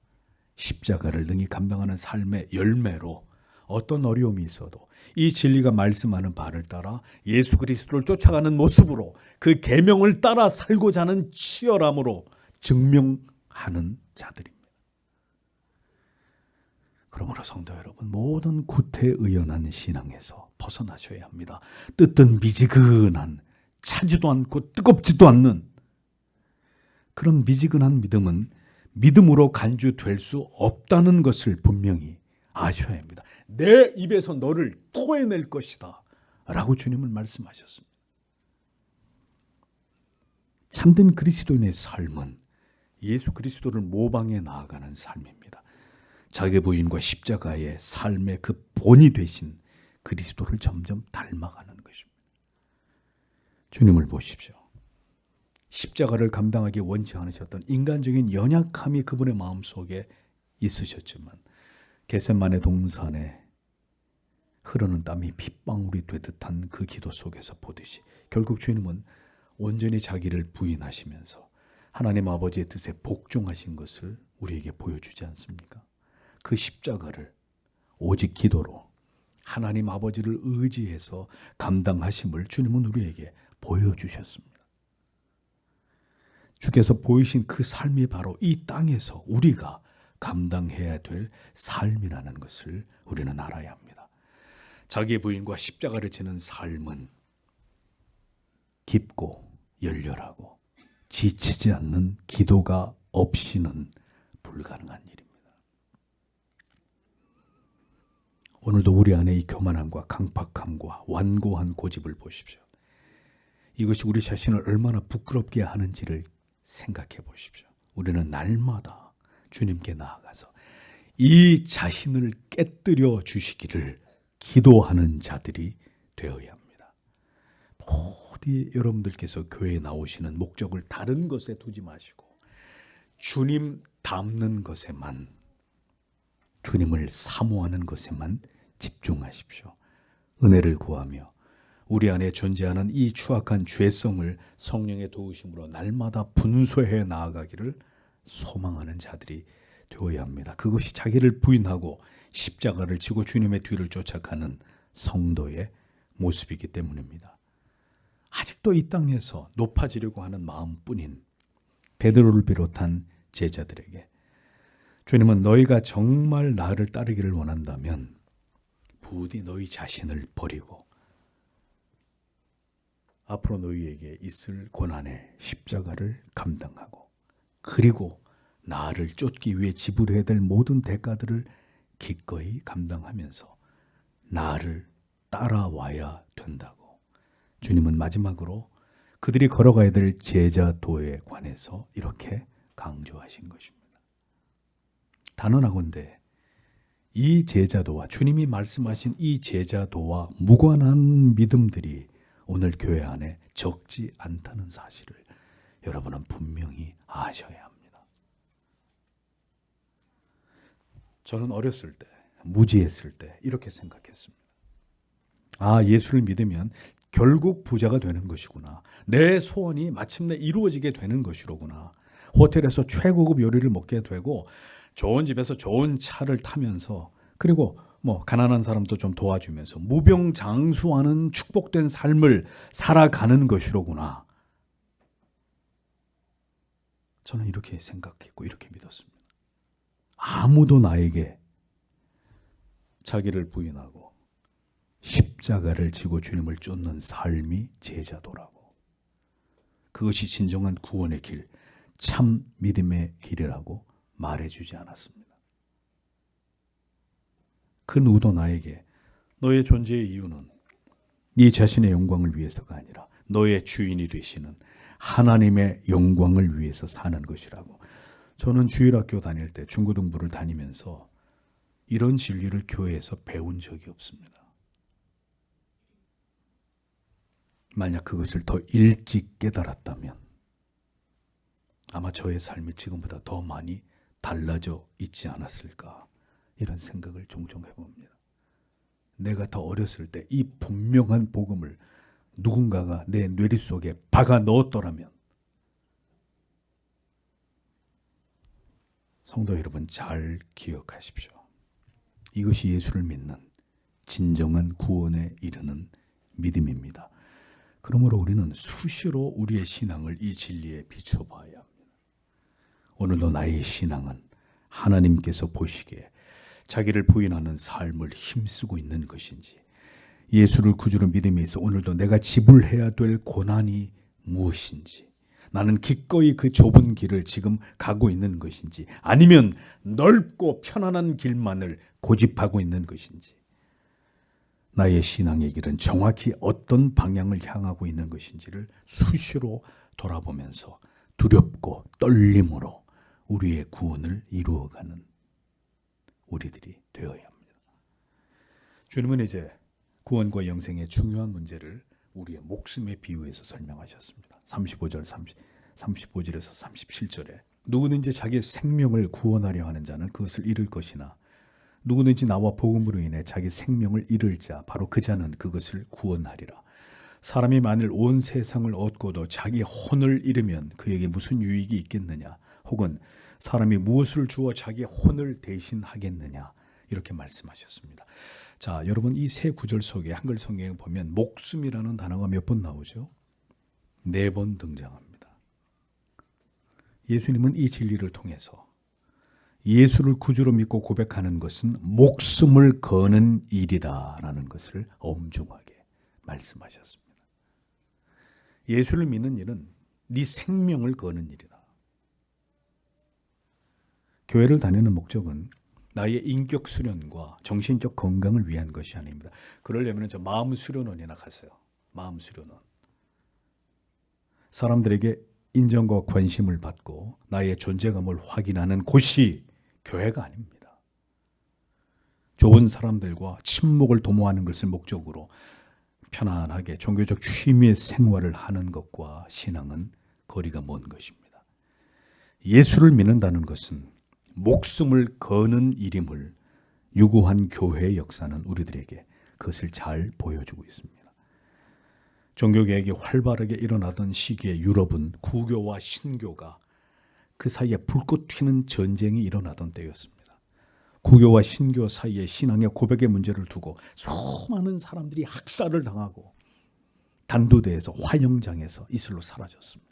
십자가를 능히 감당하는 삶의 열매로 어떤 어려움이 있어도 이 진리가 말씀하는 바를 따라 예수 그리스도를 쫓아가는 모습으로 그 계명을 따라 살고자 하는 치열함으로 증명하는 자들입니다. 그러므로 성도 여러분, 모든 구태의연한 신앙에서 벗어나셔야 합니다. 뜻은 미지근한, 차지도 않고 뜨겁지도 않는 그런 미지근한 믿음은 믿음으로 간주될 수 없다는 것을 분명히 아셔야 합니다. 내 입에서 너를 토해낼 것이다 라고 주님은 말씀하셨습니다. 참된 그리스도인의 삶은 예수 그리스도를 모방해 나아가는 삶입니다. 자기 부인과 십자가의 삶의 그 본이 되신 그리스도를 점점 닮아가는 것입니다. 주님을 보십시오. 십자가를 감당하기 원치 않으셨던 인간적인 연약함이 그분의 마음속에 있으셨지만 겟세마네 동산에 흐르는 땀이 핏방울이 되듯한 그 기도 속에서 보듯이 결국 주님은 온전히 자기를 부인하시면서 하나님 아버지의 뜻에 복종하신 것을 우리에게 보여주지 않습니까? 그 십자가를 오직 기도로 하나님 아버지를 의지해서 감당하심을 주님은 우리에게 보여주셨습니다. 주께서 보이신 그 삶이 바로 이 땅에서 우리가 감당해야 될 삶이라는 것을 우리는 알아야 합니다. 자기 부인과 십자가를 지는 삶은 깊고 열렬하고 지치지 않는 기도가 없이는 불가능한 일입니다. 오늘도 우리 안에 이 교만함과 강팍함과 완고한 고집을 보십시오. 이것이 우리 자신을 얼마나 부끄럽게 하는지를 생각해 보십시오. 우리는 날마다 주님께 나아가서 이 자신을 깨뜨려 주시기를 기도하는 자들이 되어야 합니다. 모두 여러분들께서 교회에 나오시는 목적을 다른 것에 두지 마시고 주님 닮는 것에만, 주님을 사모하는 것에만 집중하십시오. 은혜를 구하며 우리 안에 존재하는 이 추악한 죄성을 성령의 도우심으로 날마다 분쇄해 나아가기를 소망하는 자들이 되어야 합니다. 그것이 자기를 부인하고 십자가를 지고 주님의 뒤를 쫓아가는 성도의 모습이기 때문입니다. 아직도 이 땅에서 높아지려고 하는 마음뿐인 베드로를 비롯한 제자들에게 주님은 너희가 정말 나를 따르기를 원한다면 부디 너희 자신을 버리고 앞으로 너희에게 있을 고난의 십자가를 감당하고 그리고 나를 쫓기 위해 지불해야 될 모든 대가들을 기꺼이 감당하면서 나를 따라와야 된다고 주님은 마지막으로 그들이 걸어가야 될 제자도에 관해서 이렇게 강조하신 것입니다. 단언하건대 이 제자도와 주님이 말씀하신 이 제자도와 무관한 믿음들이 오늘 교회 안에 적지 않다는 사실을 여러분은 분명히 아셔야 합니다. 저는 어렸을 때, 무지했을 때 이렇게 생각했습니다. 아, 예수를 믿으면 결국 부자가 되는 것이구나. 내 소원이 마침내 이루어지게 되는 것이로구나. 호텔에서 최고급 요리를 먹게 되고 좋은 집에서 좋은 차를 타면서 그리고 가난한 사람도 좀 도와주면서 무병장수하는 축복된 삶을 살아가는 것이로구나. 저는 이렇게 생각했고 이렇게 믿었습니다. 아무도 나에게 자기를 부인하고 십자가를 지고 주님을 쫓는 삶이 제자도라고, 그것이 진정한 구원의 길, 참 믿음의 길이라고 말해주지 않았습니다. 그 누구도 나에게 너의 존재의 이유는 네 자신의 영광을 위해서가 아니라 너의 주인이 되시는 하나님의 영광을 위해서 사는 것이라고. 저는 주일학교 다닐 때 중고등부를 다니면서 이런 진리를 교회에서 배운 적이 없습니다. 만약 그것을 더 일찍 깨달았다면 아마 저의 삶이 지금보다 더 많이 달라져 있지 않았을까, 이런 생각을 종종 해봅니다. 내가 더 어렸을 때 이 분명한 복음을 누군가가 내 뇌리 속에 박아 넣었더라면. 성도 여러분, 잘 기억하십시오. 이것이 예수를 믿는 진정한 구원에 이르는 믿음입니다. 그러므로 우리는 수시로 우리의 신앙을 이 진리에 비춰봐야 합니다. 오늘도 나의 신앙은 하나님께서 보시기에 자기를 부인하는 삶을 힘쓰고 있는 것인지, 예수를 구주로 믿음에서 오늘도 내가 지불해야 될 고난이 무엇인지, 나는 기꺼이 그 좁은 길을 지금 가고 있는 것인지, 아니면 넓고 편안한 길만을 고집하고 있는 것인지, 나의 신앙의 길은 정확히 어떤 방향을 향하고 있는 것인지를 수시로 돌아보면서 두렵고 떨림으로 우리의 구원을 이루어가는 우리들이 되어야 합니다. 주님은 이제 구원과 영생의 중요한 문제를 우리의 목숨에 비유해서 설명하셨습니다. 35절에서 37절에 누구든지 자기 생명을 구원하려 하는 자는 그것을 잃을 것이나 누구든지 나와 복음으로 인해 자기 생명을 잃을 자 바로 그 자는 그것을 구원하리라. 사람이 만일 온 세상을 얻고도 자기 혼을 잃으면 그에게 무슨 유익이 있겠느냐? 혹은 사람이 무엇을 주어 자기 혼을 대신하겠느냐? 이렇게 말씀하셨습니다. 자, 여러분 이 세 구절 속에 한글 성경에 보면 목숨이라는 단어가 몇 번 나오죠? 4번 등장합니다. 예수님은 이 진리를 통해서 예수를 구주로 믿고 고백하는 것은 목숨을 거는 일이다라는 것을 엄중하게 말씀하셨습니다. 예수를 믿는 일은 네 생명을 거는 일이다. 교회를 다니는 목적은 나의 인격 수련과 정신적 건강을 위한 것이 아닙니다. 그러려면 저 마음 수련원이나 갔어요. 마음 수련원. 사람들에게 인정과 관심을 받고 나의 존재감을 확인하는 곳이 교회가 아닙니다. 좋은 사람들과 친목을 도모하는 것을 목적으로 편안하게 종교적 취미 생활을 하는 것과 신앙은 거리가 먼 것입니다. 예수를 믿는다는 것은 목숨을 거는 일임을 유구한 교회의 역사는 우리들에게 그것을 잘 보여주고 있습니다. 종교개혁이 활발하게 일어나던 시기에 유럽은 구교와 신교가 그 사이에 불꽃 튀는 전쟁이 일어나던 때였습니다. 구교와 신교 사이에 신앙의 고백의 문제를 두고 수많은 사람들이 학살을 당하고 단두대에서 화영장에서 이슬로 사라졌습니다.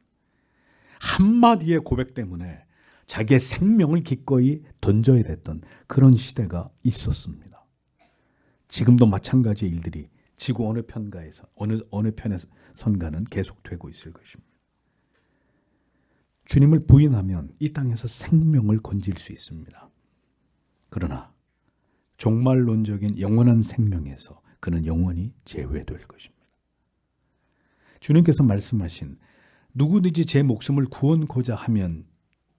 한마디의 고백 때문에 자기의 생명을 기꺼이 던져야 됐던 그런 시대가 있었습니다. 지금도 마찬가지의 일들이 지구 어느 편가에서 어느 편의 선가는 계속되고 있을 것입니다. 주님을 부인하면 이 땅에서 생명을 건질 수 있습니다. 그러나 종말론적인 영원한 생명에서 그는 영원히 제외될 것입니다. 주님께서 말씀하신 누구든지 제 목숨을 구원고자 하면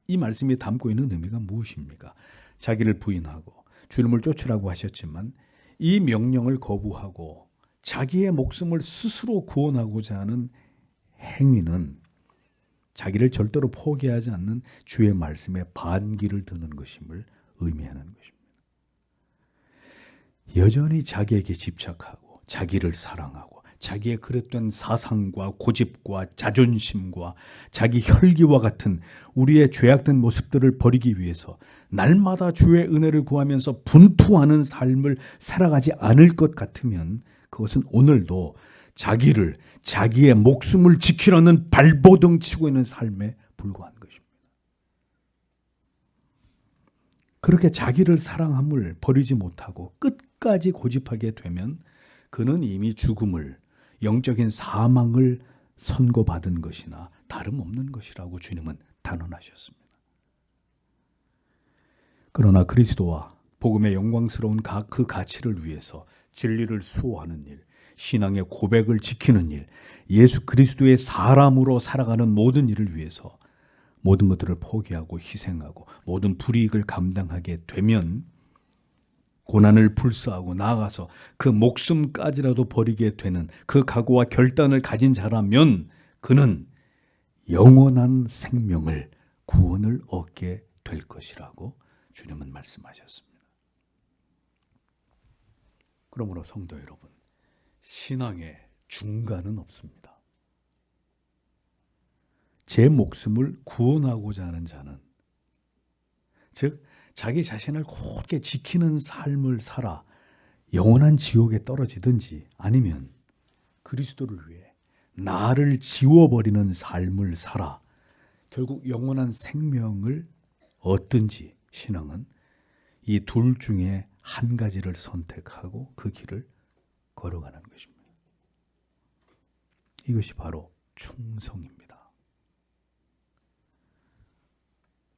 이 말씀이 담고 있는 의미가 무엇입니까? 자기를 부인하고 주님을 쫓으라고 하셨지만 이 명령을 거부하고 자기의 목숨을 스스로 구원하고자 하는 행위는 자기를 절대로 포기하지 않는 주의 말씀에 반기를 드는 것임을 의미하는 것입니다. 여전히 자기에게 집착하고 자기를 사랑하고 자기의 그릇된 사상과 고집과 자존심과 자기 혈기와 같은 우리의 죄악된 모습들을 버리기 위해서 날마다 주의 은혜를 구하면서 분투하는 삶을 살아가지 않을 것 같으면 그것은 오늘도 자기의 목숨을 지키려는 발버둥 치고 있는 삶에 불과한 것입니다. 그렇게 자기를 사랑함을 버리지 못하고 끝까지 고집하게 되면 그는 이미 죽음을, 영적인 사망을 선고받은 것이나 다름없는 것이라고 주님은 단언하셨습니다. 그러나 그리스도와 복음의 영광스러운 그 가치를 위해서 진리를 수호하는 일, 신앙의 고백을 지키는 일, 예수 그리스도의 사람으로 살아가는 모든 일을 위해서 모든 것들을 포기하고 희생하고 모든 불이익을 감당하게 되면 고난을 불사하고 나아가서 그 목숨까지라도 버리게 되는 그 각오와 결단을 가진 자라면 그는 영원한 생명을, 구원을 얻게 될 것이라고 주님은 말씀하셨습니다. 그러므로 성도 여러분, 신앙의 중간은 없습니다. 제 목숨을 구원하고자 하는 자는, 즉 자기 자신을 곧게 지키는 삶을 살아 영원한 지옥에 떨어지든지 아니면 그리스도를 위해 나를 지워버리는 삶을 살아 결국 영원한 생명을 얻든지, 신앙은 이 둘 중에 한 가지를 선택하고 그 길을 걸어가는 것입니다. 이것이 바로 충성입니다.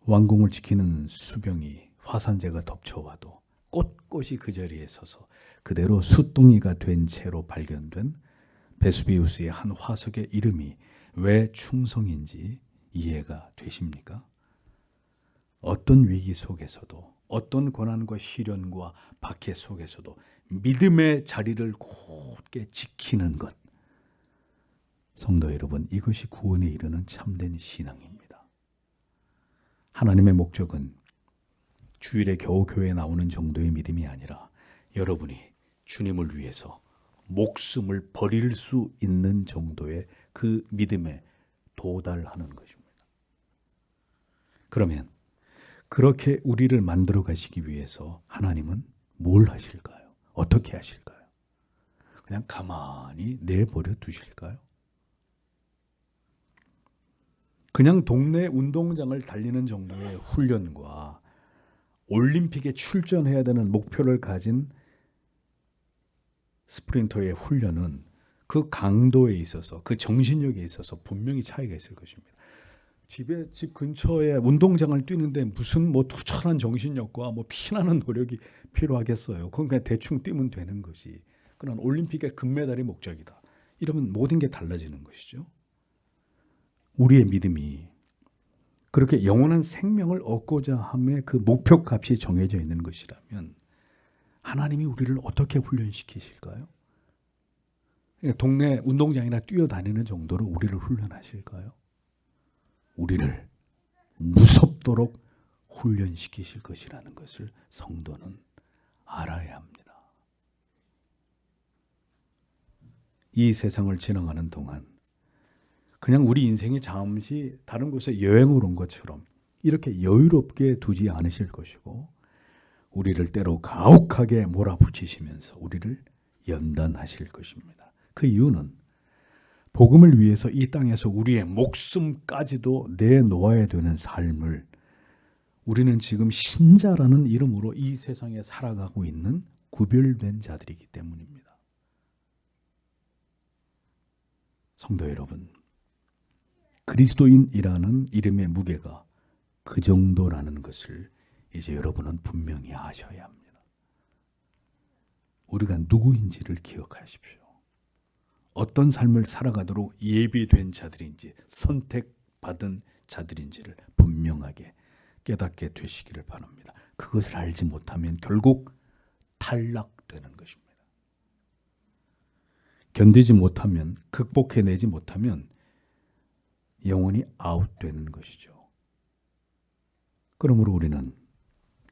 왕궁을 지키는 수병이 화산재가 덮쳐와도 꼿꼿이 그 자리에 서서 그대로 숫둥이가 된 채로 발견된 베수비우스의 한 화석의 이름이 왜 충성인지 이해가 되십니까? 어떤 위기 속에서도, 어떤 고난과 시련과 박해 속에서도 믿음의 자리를 굳게 지키는 것. 성도 여러분, 이것이 구원에 이르는 참된 신앙입니다. 하나님의 목적은 주일에 겨우 교회에 나오는 정도의 믿음이 아니라 여러분이 주님을 위해서 목숨을 버릴 수 있는 정도의 그 믿음에 도달하는 것입니다. 그러면 그렇게 우리를 만들어 가시기 위해서 하나님은 뭘 하실까요? 어떻게 하실까요? 그냥 가만히 내버려 두실까요? 그냥 동네 운동장을 달리는 정도의 훈련과 올림픽에 출전해야 되는 목표를 가진 스프린터의 훈련은 그 강도에 있어서, 그 정신력에 있어서 분명히 차이가 있을 것입니다. 집 근처에 운동장을 뛰는데 무슨 투철한 정신력과 피나는 노력이 필요하겠어요. 그건 그냥 대충 뛰면 되는 것이. 그런 올림픽의 금메달이 목적이다. 이러면 모든 게 달라지는 것이죠. 우리의 믿음이 그렇게 영원한 생명을 얻고자 함의 그 목표값이 정해져 있는 것이라면 하나님이 우리를 어떻게 훈련시키실까요? 동네 운동장이나 뛰어다니는 정도로 우리를 훈련하실까요? 우리를 무섭도록 훈련시키실 것이라는 것을 성도는 알아야 합니다. 이 세상을 지나가는 동안 그냥 우리 인생이 잠시 다른 곳에 여행을 온 것처럼 이렇게 여유롭게 두지 않으실 것이고 우리를 때로 가혹하게 몰아붙이시면서 우리를 연단하실 것입니다. 그 이유는 복음을 위해서 이 땅에서 우리의 목숨까지도 내놓아야 되는 삶을 우리는 지금 신자라는 이름으로 이 세상에 살아가고 있는 구별된 자들이기 때문입니다. 성도 여러분, 그리스도인이라는 이름의 무게가 그 정도라는 것을 이제 여러분은 분명히 아셔야 합니다. 우리가 누구인지를 기억하십시오. 어떤 삶을 살아가도록 예비된 자들인지, 선택받은 자들인지를 분명하게 깨닫게 되시기를 바랍니다. 그것을 알지 못하면 결국 탈락되는 것입니다. 견디지 못하면, 극복해내지 못하면 영원히 아웃되는 것이죠. 그러므로 우리는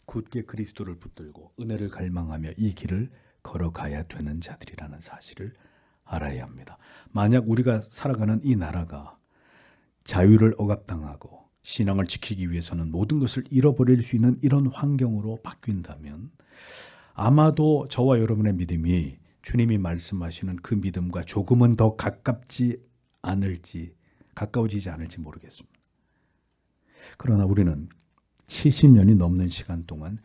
굳게 그리스도를 붙들고 은혜를 갈망하며 이 길을 걸어가야 되는 자들이라는 사실을 알아야 합니다. 만약 우리가 살아가는 이 나라가 자유를 억압당하고 신앙을 지키기 위해서는 모든 것을 잃어버릴 수 있는 이런 환경으로 바뀐다면 아마도 저와 여러분의 믿음이 주님이 말씀하시는 그 믿음과 조금은 더 가까워지지 않을지 모르겠습니다. 그러나 우리는 70년이 넘는 시간 동안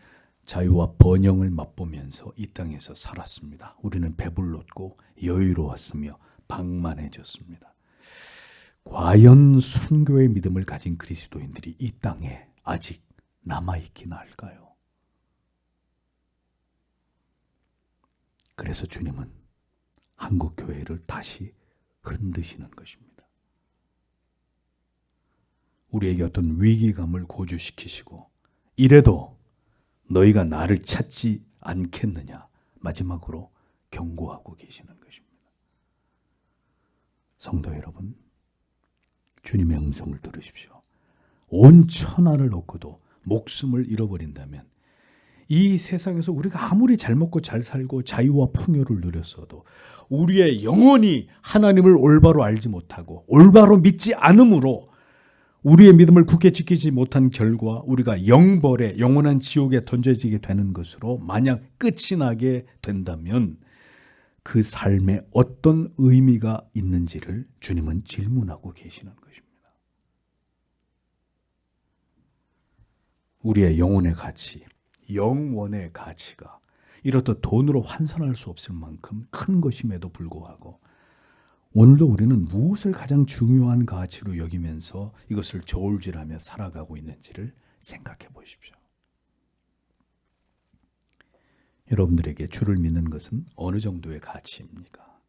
자유와 번영을 맛보면서 이 땅에서 살았습니다. 우리는 배불렀고 여유로웠으며 방만해졌습니다. 과연 순교의 믿음을 가진 그리스도인들이 이 땅에 아직 남아있긴 할까요? 그래서 주님은 한국 교회를 다시 흔드시는 것입니다. 우리에게 어떤 위기감을 고조시키시고 이래도 너희가 나를 찾지 않겠느냐 마지막으로 경고하고 계시는 것입니다. 성도 여러분, 주님의 음성을 들으십시오. 온 천하를 얻고도 목숨을 잃어버린다면 이 세상에서 우리가 아무리 잘 먹고 잘 살고 자유와 풍요를 누렸어도 우리의 영혼이 하나님을 올바로 알지 못하고 올바로 믿지 않음으로 우리의 믿음을 굳게 지키지 못한 결과 우리가 영벌에 영원한 지옥에 던져지게 되는 것으로 만약 끝이 나게 된다면 그 삶에 어떤 의미가 있는지를 주님은 질문하고 계시는 것입니다. 우리의 영혼의 가치, 영원의 가치가 이렇듯 돈으로 환산할 수 없을 만큼 큰 것임에도 불구하고 오늘도 우리는 무엇을 가장 중요한 가치로 여기면서 이것을 저울질하며 살아가고 있는지를 생각해 보십시오. 여러분들에게 주를 믿는 것은 어느 정도의 가치입니까?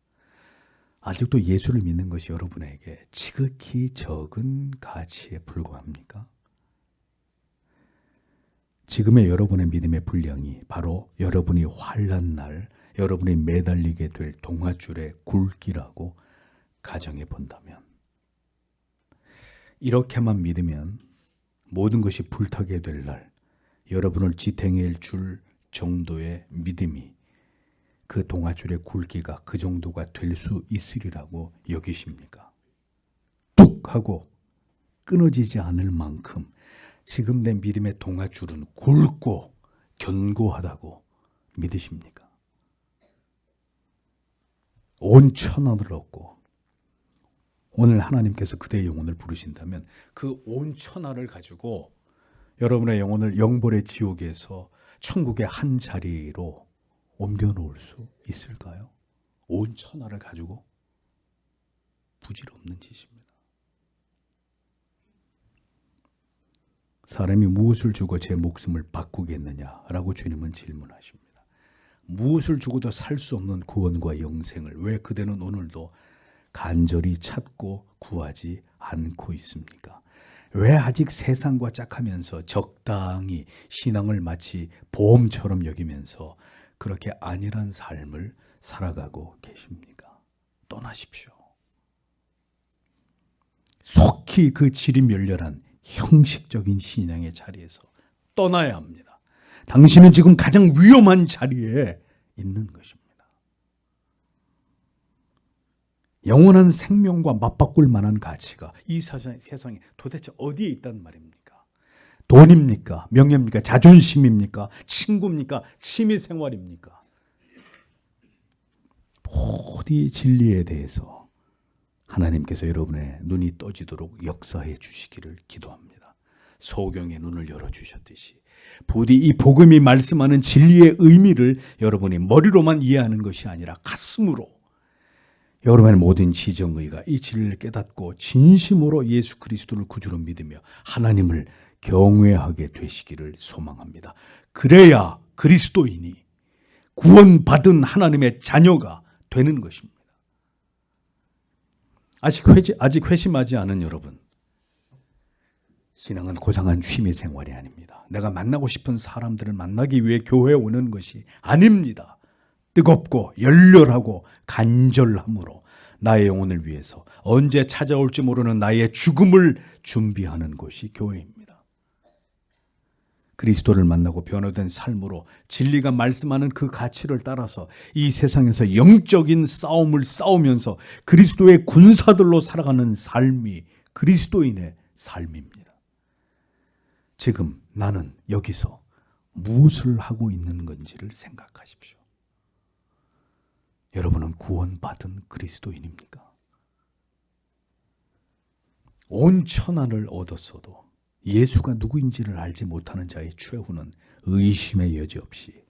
아직도 예수를 믿는 것이 여러분에게 지극히 적은 가치에 불과합니까? 지금의 여러분의 믿음의 분량이 바로 여러분이 환난 날 여러분이 매달리게 될 동화줄의 굵기라고 가정해 본다면, 이렇게만 믿으면 모든 것이 불타게 될 날 여러분을 지탱해 줄 정도의 믿음이, 그 동화줄의 굵기가 그 정도가 될 수 있으리라고 여기십니까? 뚝 하고 끊어지지 않을 만큼 지금 내 믿음의 동화줄은 굵고 견고하다고 믿으십니까? 온 천하를 얻고 오늘 하나님께서 그대의 영혼을 부르신다면 그 온 천하를 가지고 여러분의 영혼을 영벌의 지옥에서 천국의 한 자리로 옮겨놓을 수 있을까요? 온 천하를 가지고? 부질없는 짓입니다. 사람이 무엇을 주고 제 목숨을 바꾸겠느냐라고 주님은 질문하십니다. 무엇을 주고도 살 수 없는 구원과 영생을 왜 그대는 오늘도 간절히 찾고 구하지 않고 있습니까? 왜 아직 세상과 짝하면서 적당히 신앙을 마치 보험처럼 여기면서 그렇게 안일한 삶을 살아가고 계십니까? 떠나십시오. 속히 그 질이 멸렬한 형식적인 신앙의 자리에서 떠나야 합니다. 당신은 지금 가장 위험한 자리에 있는 것입니다. 영원한 생명과 맞바꿀 만한 가치가 이 세상에 도대체 어디에 있단 말입니까? 돈입니까? 명예입니까? 자존심입니까? 친구입니까? 취미생활입니까? 모든 진리에 대해서 하나님께서 여러분의 눈이 떠지도록 역사해 주시기를 기도합니다. 소경의 눈을 열어주셨듯이 부디 이 복음이 말씀하는 진리의 의미를 여러분이 머리로만 이해하는 것이 아니라 가슴으로 여러분의 모든 지정의가 이 진리를 깨닫고 진심으로 예수 그리스도를 구주로 믿으며 하나님을 경외하게 되시기를 소망합니다. 그래야 그리스도인이 구원받은 하나님의 자녀가 되는 것입니다. 아직 회심하지 않은 여러분, 신앙은 고상한 취미 생활이 아닙니다. 내가 만나고 싶은 사람들을 만나기 위해 교회에 오는 것이 아닙니다. 뜨겁고 열렬하고 간절함으로 나의 영혼을 위해서 언제 찾아올지 모르는 나의 죽음을 준비하는 곳이 교회입니다. 그리스도를 만나고 변화된 삶으로 진리가 말씀하는 그 가치를 따라서 이 세상에서 영적인 싸움을 싸우면서 그리스도의 군사들로 살아가는 삶이 그리스도인의 삶입니다. 지금 나는 여기서 무엇을 하고 있는 건지를 생각하십시오. 여러분은 구원받은 그리스도인입니까? 온 천하를 얻었어도 예수가 누구인지를 알지 못하는 자의 최후는 의심의 여지 없이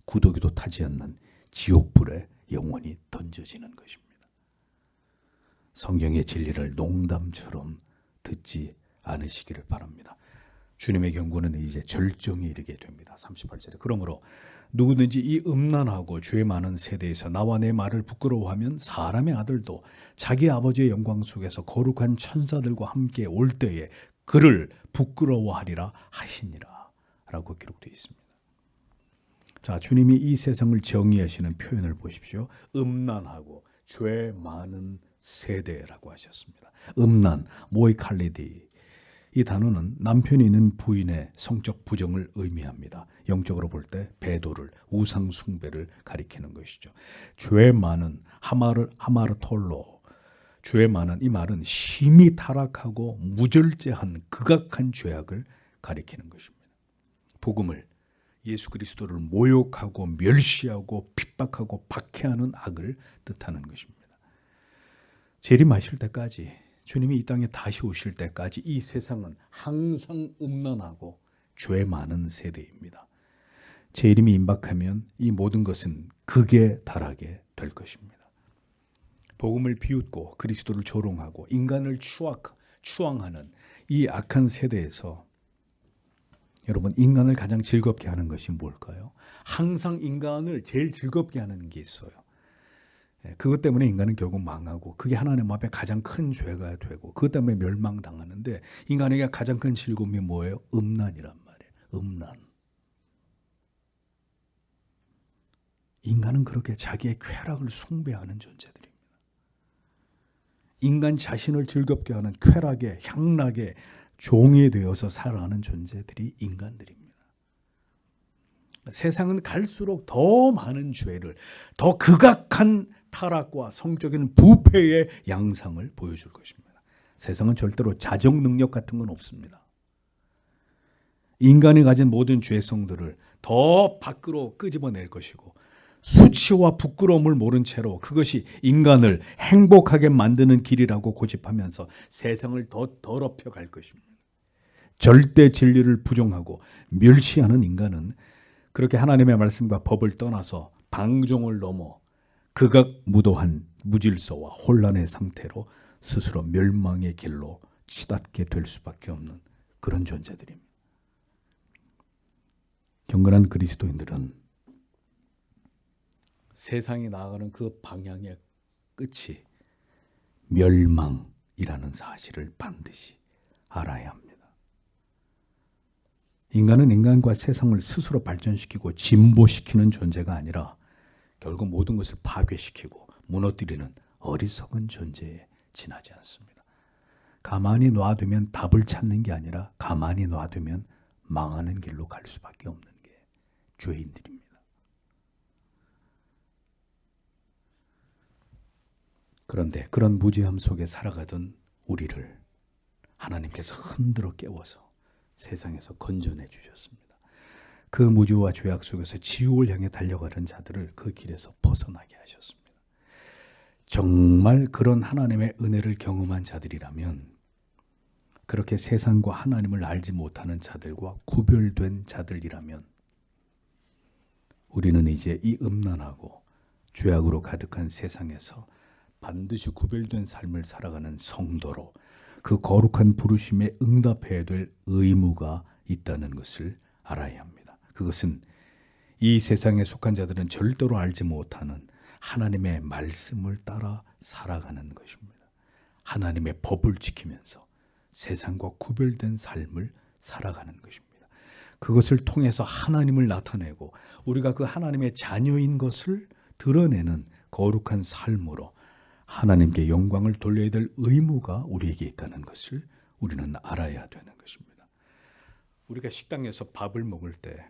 구더기도 타지 않는 지옥불에 영원히 던져지는 것입니다. 성경의 진리를 농담처럼 듣지 않으시기를 바랍니다. 주님의 경고는 이제 절정에 이르게 됩니다. 38절에 그러므로 누구든지 이 음란하고 죄 많은 세대에서 나와 내 말을 부끄러워하면 사람의 아들도 자기 아버지의 영광 속에서 거룩한 천사들과 함께 올 때에 그를 부끄러워하리라 하시니라 라고 기록되어 있습니다. 자, 주님이 이 세상을 정의하시는 표현을 보십시오. 음란하고 죄 많은 세대라고 하셨습니다. 음란, 모이칼리디, 이 단어는 남편이 있는 부인의 성적 부정을 의미합니다. 영적으로 볼 때 배도를, 우상 숭배를 가리키는 것이죠. 죄 많은 하마르톨로, 죄 많은 이 말은 심히 타락하고 무절제한 극악한 죄악을 가리키는 것입니다. 복음을, 예수 그리스도를 모욕하고 멸시하고 핍박하고 박해하는 악을 뜻하는 것입니다. 재림하실 때까지, 주님이 이 땅에 다시 오실 때까지 이 세상은 항상 음란하고 죄 많은 세대입니다. 재림이 임박하면 이 모든 것은 극에 달하게 될 것입니다. 복음을 비웃고 그리스도를 조롱하고 인간을 추앙하는 이 악한 세대에서 여러분, 인간을 가장 즐겁게 하는 것이 뭘까요? 항상 인간을 제일 즐겁게 하는 게 있어요. 그것 때문에 인간은 결국 망하고 그게 하나님 앞에 가장 큰 죄가 되고 그것 때문에 멸망당하는데 인간에게 가장 큰 즐거움이 뭐예요? 음란이란 말이에요. 음란. 인간은 그렇게 자기의 쾌락을 숭배하는 존재들입니다. 인간 자신을 즐겁게 하는 쾌락의 향락의 종이 되어서 살아가는 존재들이 인간들입니다. 세상은 갈수록 더 많은 죄를, 더 극악한 타락과 성적인 부패의 양상을 보여줄 것입니다. 세상은 절대로 자정 능력 같은 건 없습니다. 인간이 가진 모든 죄성들을 더 밖으로 끄집어낼 것이고 수치와 부끄러움을 모른 채로 그것이 인간을 행복하게 만드는 길이라고 고집하면서 세상을 더 더럽혀 갈 것입니다. 절대 진리를 부정하고 멸시하는 인간은 그렇게 하나님의 말씀과 법을 떠나서 방종을 넘어 극악무도한 무질서와 혼란의 상태로 스스로 멸망의 길로 치닫게 될 수밖에 없는 그런 존재들입니다. 경건한 그리스도인들은 세상이 나아가는 그 방향의 끝이 멸망이라는 사실을 반드시 알아야 합니다. 인간은 인간과 세상을 스스로 발전시키고 진보시키는 존재가 아니라 결국 모든 것을 파괴시키고 무너뜨리는 어리석은 존재에 지나지 않습니다. 가만히 놔두면 답을 찾는 게 아니라 가만히 놔두면 망하는 길로 갈 수밖에 없는 게 죄인들입니다. 그런데 그런 무지함 속에 살아가던 우리를 하나님께서 흔들어 깨워서 세상에서 건져내 주셨습니다. 그 무지와 죄악 속에서 지옥을 향해 달려가는 자들을 그 길에서 벗어나게 하셨습니다. 정말 그런 하나님의 은혜를 경험한 자들이라면 그렇게 세상과 하나님을 알지 못하는 자들과 구별된 자들이라면 우리는 이제 이 음란하고 죄악으로 가득한 세상에서 반드시 구별된 삶을 살아가는 성도로 그 거룩한 부르심에 응답해야 될 의무가 있다는 것을 알아야 합니다. 그것은 이 세상에 속한 자들은 절대로 알지 못하는 하나님의 말씀을 따라 살아가는 것입니다. 하나님의 법을 지키면서 세상과 구별된 삶을 살아가는 것입니다. 그것을 통해서 하나님을 나타내고 우리가 그 하나님의 자녀인 것을 드러내는 거룩한 삶으로 하나님께 영광을 돌려야 될 의무가 우리에게 있다는 것을 우리는 알아야 되는 것입니다. 우리가 식당에서 밥을 먹을 때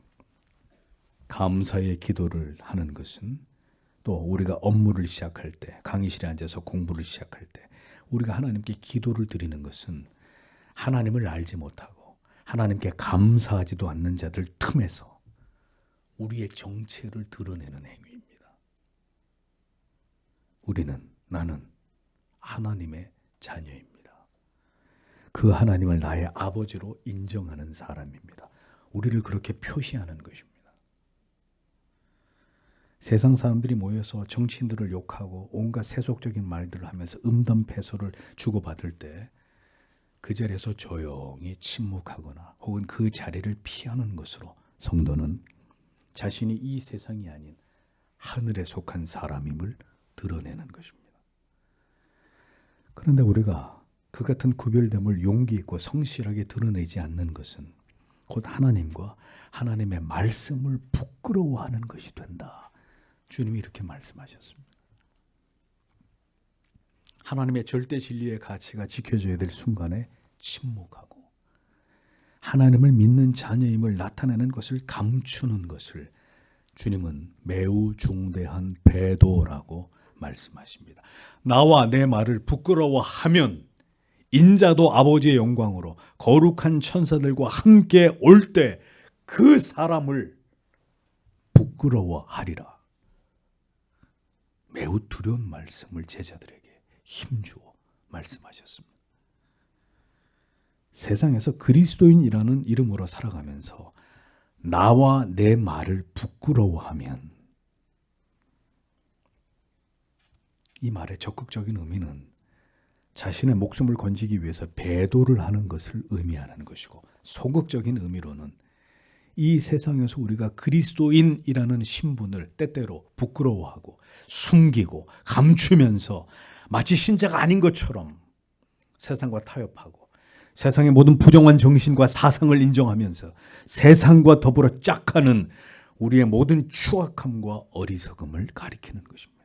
감사의 기도를 하는 것은 또 우리가 업무를 시작할 때 강의실에 앉아서 공부를 시작할 때 우리가 하나님께 기도를 드리는 것은 하나님을 알지 못하고 하나님께 감사하지도 않는 자들 틈에서 우리의 정체를 드러내는 행위입니다. 나는 하나님의 자녀입니다. 그 하나님을 나의 아버지로 인정하는 사람입니다. 우리를 그렇게 표시하는 것입니다. 세상 사람들이 모여서 정치인들을 욕하고 온갖 세속적인 말들을 하면서 음담패소를 주고받을 때 그 자리에서 조용히 침묵하거나 혹은 그 자리를 피하는 것으로 성도는 자신이 이 세상이 아닌 하늘에 속한 사람임을 드러내는 것입니다. 그런데 우리가 그 같은 구별됨을 용기 있고 성실하게 드러내지 않는 것은 곧 하나님과 하나님의 말씀을 부끄러워하는 것이 된다. 주님이 이렇게 말씀하셨습니다. 하나님의 절대 진리의 가치가 지켜져야 될 순간에 침묵하고 하나님을 믿는 자녀임을 나타내는 것을 감추는 것을 주님은 매우 중대한 배도라고 말씀하십니다. 나와 내 말을 부끄러워하면 인자도 아버지의 영광으로 거룩한 천사들과 함께 올 때 그 사람을 부끄러워하리라. 매우 두려운 말씀을 제자들에게 힘주어 말씀하셨습니다. 세상에서 그리스도인이라는 이름으로 살아가면서 나와 내 말을 부끄러워하면 이 말의 적극적인 의미는 자신의 목숨을 건지기 위해서 배도를 하는 것을 의미하는 것이고 소극적인 의미로는 이 세상에서 우리가 그리스도인이라는 신분을 때때로 부끄러워하고 숨기고 감추면서 마치 신자가 아닌 것처럼 세상과 타협하고 세상의 모든 부정한 정신과 사상을 인정하면서 세상과 더불어 짝하는 우리의 모든 추악함과 어리석음을 가리키는 것입니다.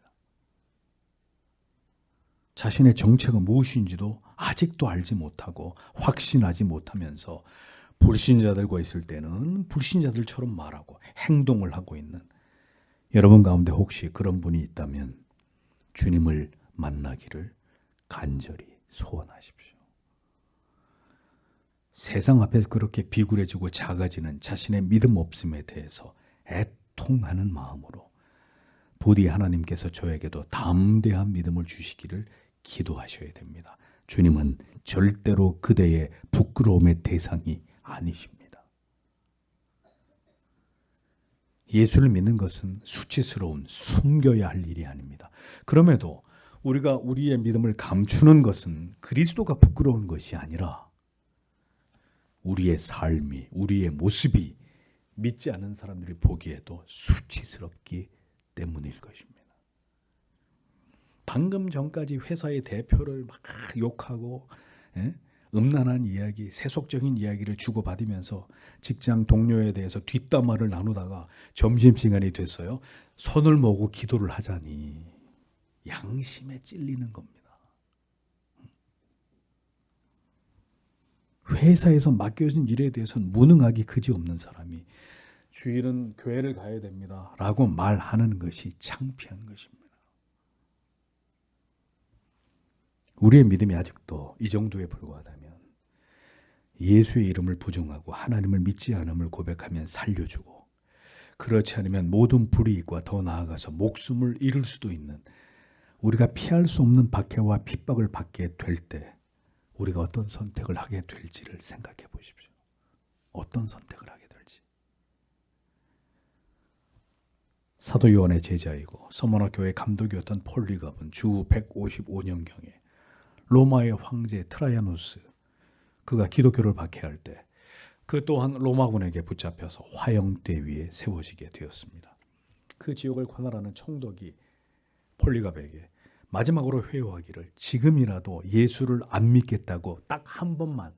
자신의 정체가 무엇인지도 아직도 알지 못하고 확신하지 못하면서 불신자들과 있을 때는 불신자들처럼 말하고 행동을 하고 있는 여러분 가운데 혹시 그런 분이 있다면 주님을 만나기를 간절히 소원하십시오. 세상 앞에서 그렇게 비굴해지고 작아지는 자신의 믿음 없음에 대해서 애통하는 마음으로 부디 하나님께서 저에게도 담대한 믿음을 주시기를 기도하셔야 됩니다. 주님은 절대로 그대의 부끄러움의 대상이 아니십니다. 예수를 믿는 것은 수치스러운 숨겨야 할 일이 아닙니다. 그럼에도 우리가 우리의 믿음을 감추는 것은 그리스도가 부끄러운 것이 아니라 우리의 삶이, 우리의 모습이 믿지 않은 사람들이 보기에도 수치스럽기 때문일 것입니다. 방금 전까지 회사의 대표를 막 욕하고 음란한 이야기, 세속적인 이야기를 주고받으면서 직장 동료에 대해서 뒷담화를 나누다가 점심시간이 됐어요. 손을 모으고 기도를 하자니 양심에 찔리는 겁니다. 회사에서 맡겨진 일에 대해서는 무능하기 그지없는 사람이 주일은 교회를 가야 됩니다 라고 말하는 것이 창피한 것입니다. 우리의 믿음이 아직도 이 정도에 불과하다면 예수의 이름을 부정하고 하나님을 믿지 않음을 고백하면 살려주고 그렇지 않으면 모든 불이익과 더 나아가서 목숨을 잃을 수도 있는 우리가 피할 수 없는 박해와 핍박을 받게 될 때 우리가 어떤 선택을 하게 될지를 생각해 보십시오. 어떤 선택을 하게 될지. 사도 요한의 제자이고 서머나 교회 감독이었던 폴리갑은 주 155년경에 로마의 황제 트라이아누스 그가 기독교를 박해할 때 그 또한 로마군에게 붙잡혀서 화형대 위에 세워지게 되었습니다. 그 지옥을 관할하는 총독이 폴리갑에게 마지막으로 회유하기를 지금이라도 예수를 안 믿겠다고 딱 한 번만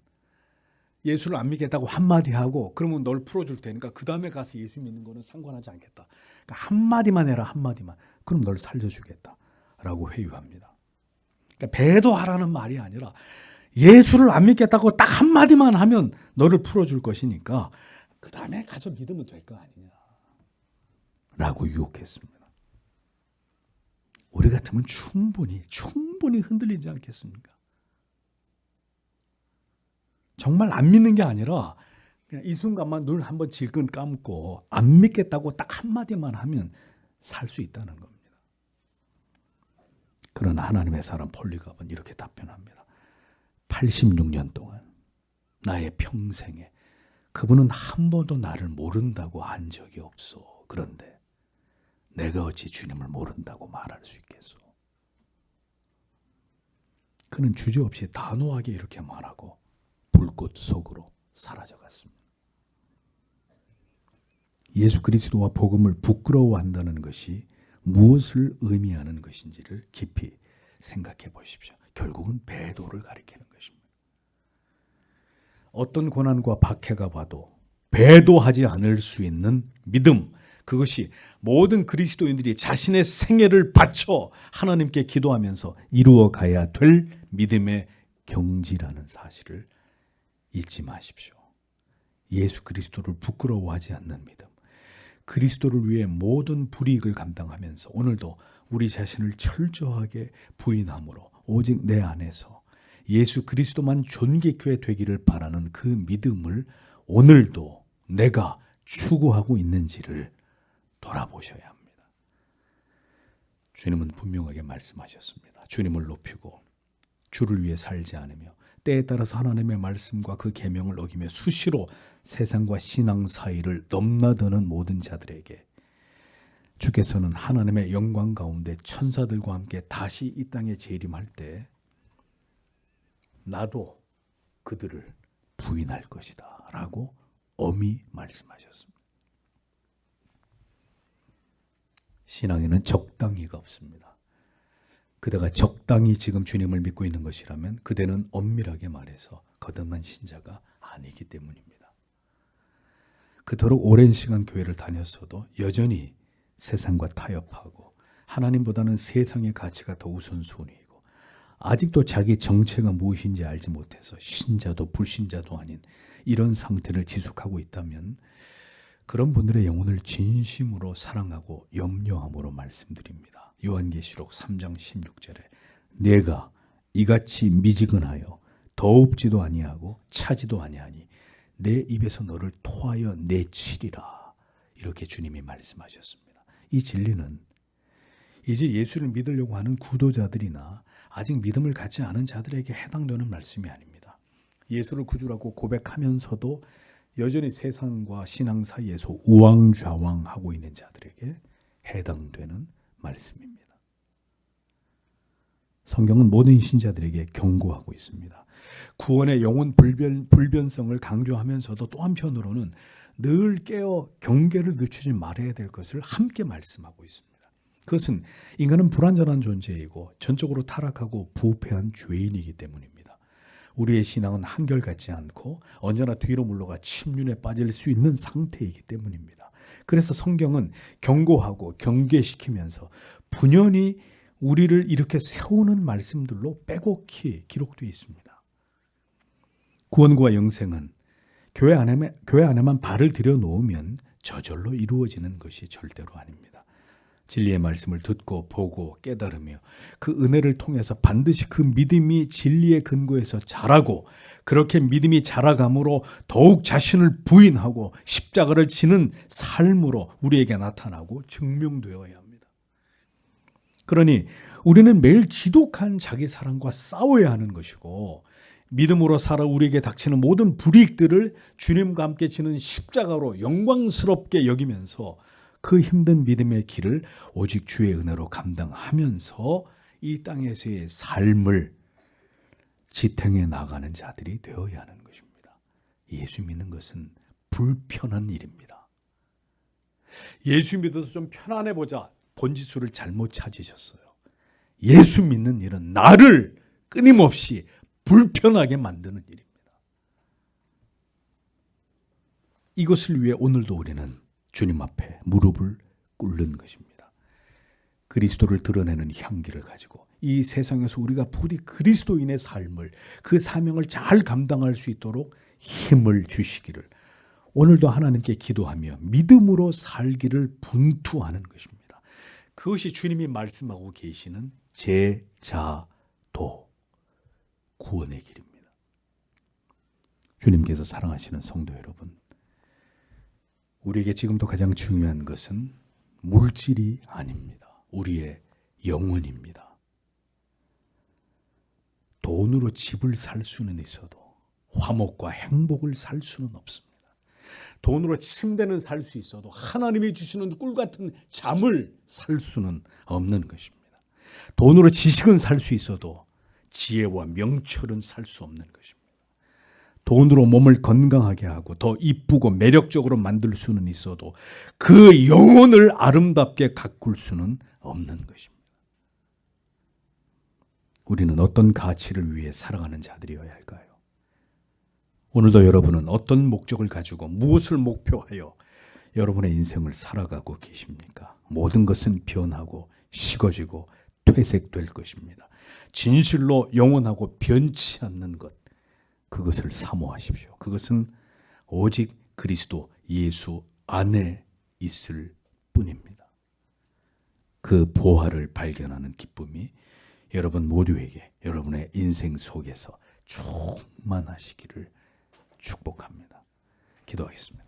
예수를 안 믿겠다고 한마디 하고 그러면 널 풀어줄 테니까 그 다음에 가서 예수 믿는 거는 상관하지 않겠다. 그러니까 한마디만 해라 한마디만. 그럼 널 살려주겠다 라고 회유합니다. 그러니까 배도하라는 말이 아니라 예수를 안 믿겠다고 딱 한마디만 하면 너를 풀어줄 것이니까 그 다음에 가서 믿으면 될 거 아니냐 라고 유혹했습니다. 우리 같으면 충분히 흔들리지 않겠습니까? 정말 안 믿는 게 아니라 그냥 이 순간만 눈 한번 질끈 감고 안 믿겠다고 딱 한마디만 하면 살 수 있다는 겁니다. 그러나 하나님의 사람 폴리갑은 이렇게 답변합니다. 86년 동안 나의 평생에 그분은 한 번도 나를 모른다고 한 적이 없어. 그런데 내가 어찌 주님을 모른다고 말할 수 있겠소? 그는 주저없이 단호하게 이렇게 말하고 불꽃 속으로 사라져갔습니다. 예수 그리스도와 복음을 부끄러워한다는 것이 무엇을 의미하는 것인지를 깊이 생각해 보십시오. 결국은 배도를 가리키는 것입니다. 어떤 고난과 박해가 와도 배도하지 않을 수 있는 믿음, 그것이 모든 그리스도인들이 자신의 생애를 바쳐 하나님께 기도하면서 이루어 가야 될 믿음의 경지라는 사실을 잊지 마십시오. 예수 그리스도를 부끄러워하지 않는 믿음, 그리스도를 위해 모든 불이익을 감당하면서 오늘도 우리 자신을 철저하게 부인함으로 오직 내 안에서 예수 그리스도만 존귀케 되기를 바라는 그 믿음을 오늘도 내가 추구하고 있는지를 돌아보셔야 합니다. 주님은 분명하게 말씀하셨습니다. 주님을 높이고 주를 위해 살지 않으며 때에 따라서 하나님의 말씀과 그 계명을 어기며 수시로 세상과 신앙 사이를 넘나드는 모든 자들에게 주께서는 하나님의 영광 가운데 천사들과 함께 다시 이 땅에 재림할 때 나도 그들을 부인할 것이다 라고 엄히 말씀하셨습니다. 신앙에는 적당히가 없습니다. 그대가 적당히 지금 주님을 믿고 있는 것이라면 그대는 엄밀하게 말해서 거듭난 신자가 아니기 때문입니다. 그토록 오랜 시간 교회를 다녔어도 여전히 세상과 타협하고 하나님보다는 세상의 가치가 더 우선순위이고 아직도 자기 정체가 무엇인지 알지 못해서 신자도 불신자도 아닌 이런 상태를 지속하고 있다면 그런 분들의 영혼을 진심으로 사랑하고 염려함으로 말씀드립니다. 요한계시록 3장 16절에 내가 이같이 미지근하여 더웁지도 아니하고 차지도 아니하니 내 입에서 너를 토하여 내치리라. 이렇게 주님이 말씀하셨습니다. 이 진리는 이제 예수를 믿으려고 하는 구도자들이나 아직 믿음을 갖지 않은 자들에게 해당되는 말씀이 아닙니다. 예수를 구주라고 고백하면서도 여전히 세상과 신앙 사이에서 우왕좌왕하고 있는 자들에게 해당되는 말씀입니다. 성경은 모든 신자들에게 경고하고 있습니다. 구원의 영혼 불변성을 강조하면서도 또 한편으로는 늘 깨어 경계를 늦추지 말아야 될 것을 함께 말씀하고 있습니다. 그것은 인간은 불완전한 존재이고 전적으로 타락하고 부패한 죄인이기 때문입니다. 우리의 신앙은 한결같지 않고 언제나 뒤로 물러가 침륜에 빠질 수 있는 상태이기 때문입니다. 그래서 성경은 경고하고 경계시키면서 분연히 우리를 이렇게 세우는 말씀들로 빼곡히 기록되어 있습니다. 구원과 영생은 교회 안에만 발을 들여놓으면 저절로 이루어지는 것이 절대로 아닙니다. 진리의 말씀을 듣고 보고 깨달으며 그 은혜를 통해서 반드시 그 믿음이 진리의 근거에서 자라고 그렇게 믿음이 자라감으로 더욱 자신을 부인하고 십자가를 지는 삶으로 우리에게 나타나고 증명되어야 합니다. 그러니 우리는 매일 지독한 자기 사랑과 싸워야 하는 것이고 믿음으로 살아 우리에게 닥치는 모든 불이익들을 주님과 함께 지는 십자가로 영광스럽게 여기면서 그 힘든 믿음의 길을 오직 주의 은혜로 감당하면서 이 땅에서의 삶을 지탱해 나가는 자들이 되어야 하는 것입니다. 예수 믿는 것은 불편한 일입니다. 예수 믿어서 좀 편안해보자. 본지수를 잘못 찾으셨어요. 예수 믿는 일은 나를 끊임없이 불편하게 만드는 일입니다. 이것을 위해 오늘도 우리는 주님 앞에 무릎을 꿇는 것입니다. 그리스도를 드러내는 향기를 가지고 이 세상에서 우리가 부디 그리스도인의 삶을 그 사명을 잘 감당할 수 있도록 힘을 주시기를 오늘도 하나님께 기도하며 믿음으로 살기를 분투하는 것입니다. 그것이 주님이 말씀하고 계시는 제자도 구원의 길입니다. 주님께서 사랑하시는 성도 여러분, 우리에게 지금도 가장 중요한 것은 물질이 아닙니다. 우리의 영혼입니다. 돈으로 집을 살 수는 있어도 화목과 행복을 살 수는 없습니다. 돈으로 침대는 살 수 있어도 하나님이 주시는 꿀같은 잠을 살 수는 없는 것입니다. 돈으로 지식은 살 수 있어도 지혜와 명철은 살 수 없는 것입니다. 돈으로 몸을 건강하게 하고 더 이쁘고 매력적으로 만들 수는 있어도 그 영혼을 아름답게 가꿀 수는 없는 것입니다. 우리는 어떤 가치를 위해 살아가는 자들이어야 할까요? 오늘도 여러분은 어떤 목적을 가지고 무엇을 목표하여 여러분의 인생을 살아가고 계십니까? 모든 것은 변하고 식어지고 퇴색될 것입니다. 진실로 영원하고 변치 않는 것, 그것을 사모하십시오. 그것은 오직 그리스도 예수 안에 있을 뿐입니다. 그 보화를 발견하는 기쁨이 여러분 모두에게 여러분의 인생 속에서 충만하시기를 축복합니다. 기도하겠습니다.